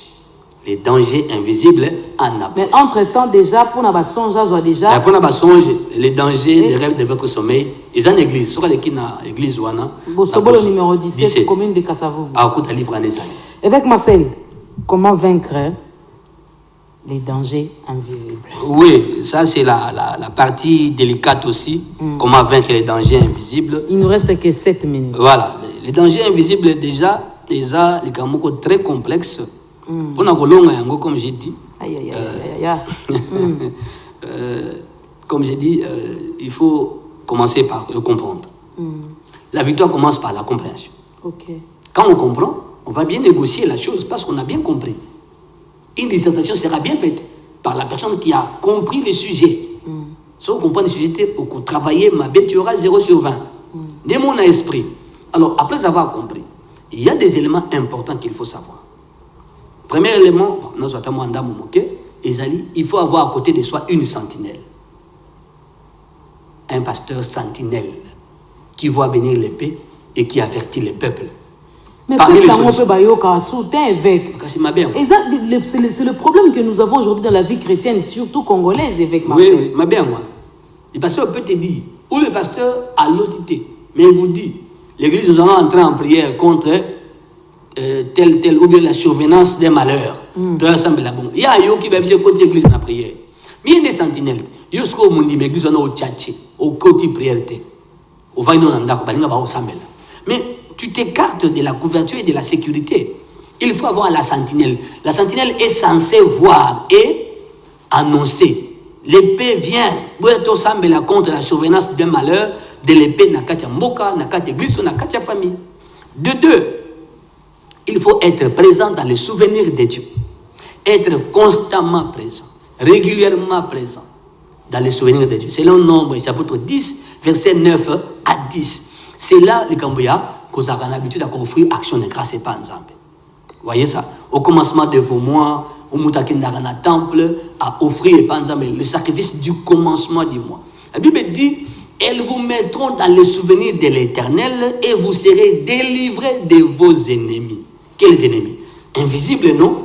Les dangers invisibles en approche. Mais entre-temps, déjà, pour nous songe, déjà. Pour nous songe, les dangers des rêves de votre sommeil. Ils ont une église. Sur l'église, le numéro 17, commune de Kassavou. Ah, écoute, un livre en Esaïe. Évêque Marcel, comment vaincre les dangers invisibles? Oui, ça c'est la partie délicate aussi. Comment vaincre les dangers invisibles. Il ne nous reste que 7 minutes. Voilà, les dangers invisibles déjà les Kamoko très complexes. Pour nous, comme j'ai dit. Comme j'ai dit, il faut commencer par le comprendre. La victoire commence par la compréhension. Okay. Quand on comprend, on va bien négocier la chose parce qu'on a bien compris. Une dissertation sera bien faite par la personne qui a compris le sujet. Si on comprend le sujet, on travailler, ma bête, tu auras 0 sur 20. De mon esprit. Alors, après avoir compris, il y a des éléments importants qu'il faut savoir. Premier élément, il faut avoir à côté de soi une sentinelle. Un pasteur sentinelle qui voit venir l'épée et qui avertit le peuple. Mais c'est le problème que nous avons aujourd'hui dans la vie chrétienne, surtout congolaise, évêque Marcel. Oui, ma bien moi. Le pasteur peut te dire, ou le pasteur a l'autité, mais il vous dit, l'église nous allons entrer en prière contre tel, ou bien la survenance des malheurs. Il y a un qui va se côté l'église dans la prière. Mais il y a des sentinelles. Il y a ce qu'on dit, l'église on a au tchatché, au côté prière. On va y mais tu t'écartes de la couverture et de la sécurité. Il faut avoir la sentinelle. La sentinelle est censée voir et annoncer. L'épée vient. Contre la survenance d'un malheur, de l'épée Nakatia Mboka, Nakatia Église, Nakatia famille. De deux, il faut être présent dans les souvenirs de Dieu. Être constamment présent, régulièrement présent dans les souvenirs de Dieu. C'est le nombre, chapitre 10, verset 9 à 10. C'est là, les Cambouya, qu'on a l'habitude d'offrir action de grâce et pas ensemble. Vous voyez ça? Au commencement de vos mois, au Moutakindagana temple, à offrir et pas ensemble le sacrifice du commencement du mois. La Bible dit, elles vous mettront dans les souvenirs de l'Éternel et vous serez délivrés de vos ennemis. Quels ennemis? Invisibles, non?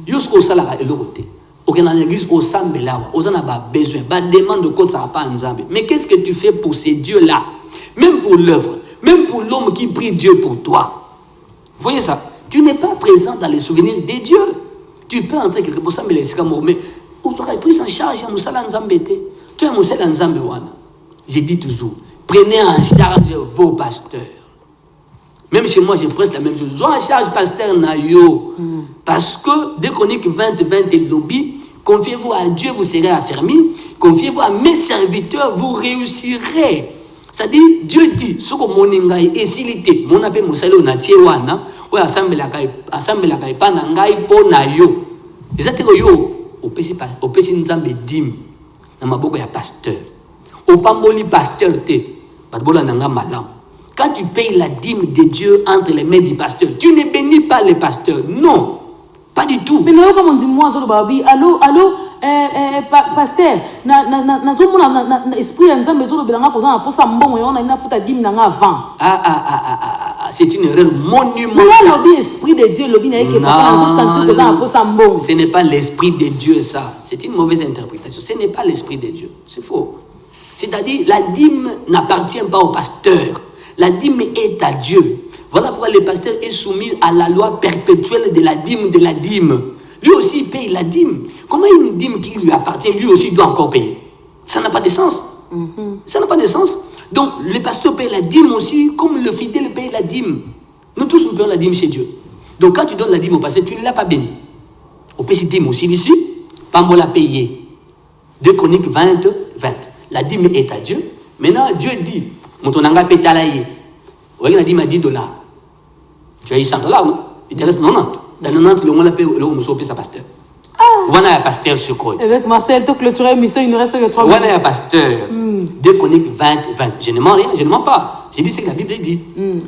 Jusqu'au salaire et l'autre. Au dans l'église, au sambe là, aux en a besoin, demande de quoi ça va pas ensemble. Mais qu'est-ce que tu fais pour ces dieux-là? Même pour l'œuvre, même pour l'homme qui prie Dieu pour toi. Vous voyez ça? Tu n'es pas présent dans les souvenirs des dieux. Tu peux entrer quelque part, mais vous aurez pris en charge à Moussala Nzambete. Tu es Moussala Nzambewana. J'ai dit toujours, prenez en charge vos pasteurs. Même chez moi, je presse la même chose. Ils ont en charge pasteur Nayo. Parce que dès qu'on dit que 20 et lobby, confiez-vous à Dieu, vous serez affermis. Confiez-vous à mes serviteurs, vous réussirez. C'est-à-dire, Dieu dit, ce que mon ingai est silité, mon appel Moussala Natiewana, ou assemble la kaipa nangai po na yo. Les atero yo, au pesi nzambe dim, na maboko ya pasteur. Au pamboli pasteur te, patbola nanga malam. Quand tu payes la dîme de Dieu entre les mains du pasteur, tu ne bénis pas le pasteur. Non, pas du tout. Mais non, comme on dit, moi, allô, pasteur, esprit c'est une erreur monumentale. Non, ce n'est pas l'esprit de Dieu, ça. C'est une mauvaise interprétation. Ce n'est pas l'esprit de Dieu. C'est faux. C'est-à-dire, la dîme n'appartient pas au pasteur. La dîme est à Dieu. Voilà pourquoi le pasteur est soumis à la loi perpétuelle de la dîme de la dîme. Lui aussi il paye la dîme. Comment une dîme qui lui appartient, lui aussi doit encore payer? Ça n'a pas de sens. Ça n'a pas de sens. Donc le pasteur paye la dîme aussi, comme le fidèle paye la dîme. Nous tous nous payons la dîme chez Dieu. Donc quand tu donnes la dîme au pasteur, tu ne l'as pas béni. Au pays dîme aussi ici, pas moi la payer. 2 Chroniques 20. La dîme est à Dieu. Maintenant Dieu dit, mon tonanga pétalaye. Oui, la dîme à $10. Tu as eu $100, non? Il te reste 90. Dans 90, le monde paye le sa pasteur. On a un pasteur sur quoi? Avec Marcel, tu clôturer mission, il ne reste que 3 minutes. On a un pasteur. 2 Chroniques 20. Je ne mens rien, je ne mens pas. J'ai dit ce que la Bible dit.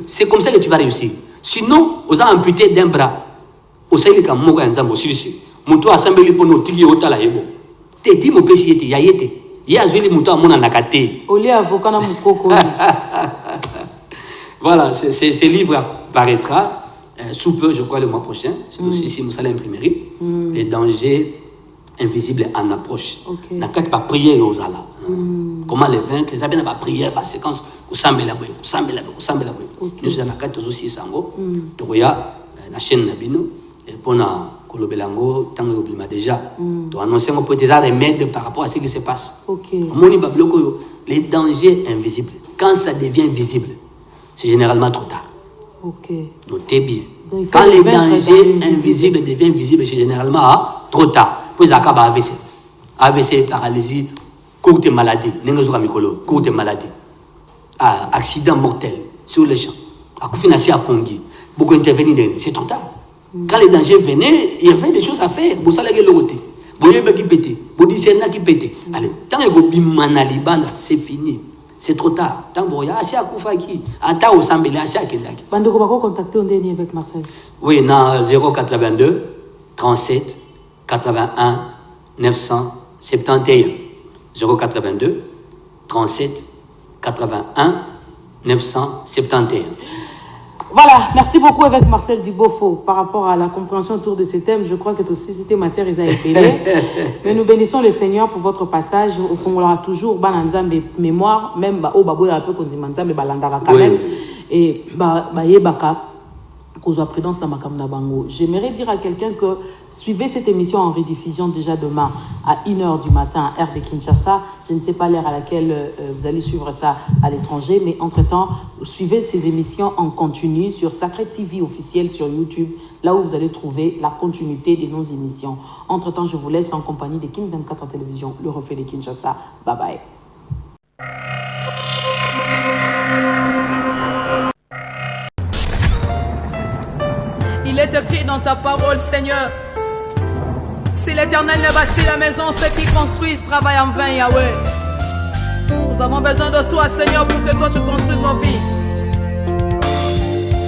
C'est comme ça que tu vas réussir. Sinon, on a amputé d'un bras. On sait que mon gars, on ici. Mon toit a semblé pour nous, tu es au talaïbo. Tu es dit, mon péché, il y a été. Il y a joué les moutons à mon anakate. Olé avocat dans mon coco. Voilà, ce livre paraîtra sous peu, je crois, le mois prochain. C'est aussi ici, Moussa l'imprimerie. Les dangers invisibles en approche. N'a qu'à pas prier aux Allah. Comment les vaincre? Ils avaient pas prière, pas séquence. Nous sommes là. Nous sommes aussi sango. Toya, la chaîne Nabino, et pour na Kolobelango, tant que déjà. Tu annonces un peu des remèdes par rapport à ce qui se passe. Les dangers invisibles. Quand ça devient visible, c'est généralement trop tard. Notez bien. Quand les dangers invisibles deviennent visibles, c'est généralement trop tard. Puis ça acaba AVC. AVC, paralysie, courte maladie. Courte maladie. Accident mortel sur les champs. À Pongi. Beaucoup intervenir, c'est trop tard. Quand les dangers venaient, il y avait des choses à faire. Vous savez le côté. Vous avez qui pété. Vous dites qui pété. Allez, tant que vous bimanalibanda, c'est fini. C'est trop tard. Tant que vous avez assez à Koufaki, attends au Sambélé, assez à Kendaki. Bande, vous pouvez contacter un dernier avec Marcel. Oui, dans 082 37 81 971. 082 37 81 971. Voilà, merci beaucoup avec Marcel Dubofo par rapport à la compréhension autour de ces thèmes. Je crois que aussi c'était matière ils a été. Mais nous bénissons le Seigneur pour votre passage. Au fond, on aura toujours bananzambe mémoire, même au baboy un peu qu'on dit manzambe balandara quand même. Et yebaka cause prudence dans makamna bango. J'aimerais dire à quelqu'un que suivez cette émission en rediffusion déjà demain à 1h du matin, heure de Kinshasa. Je ne sais pas l'heure à laquelle vous allez suivre ça à l'étranger, mais entre-temps, suivez ces émissions en continu sur Sacré TV officiel sur YouTube, là où vous allez trouver la continuité de nos émissions. Entre-temps, je vous laisse en compagnie de King 24 en télévision, le reflet de Kinshasa. Bye bye. Il est écrit dans ta parole, Seigneur. Si l'Éternel ne bâtit la maison, ceux qui construisent travaillent en vain, Yahweh. Nous avons besoin de toi, Seigneur, pour que toi tu construises nos vies.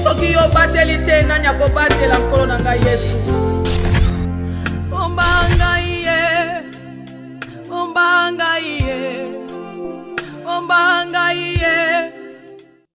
Ce qui est bâti, l'ité, n'a pas bâti la colonne, Yesu.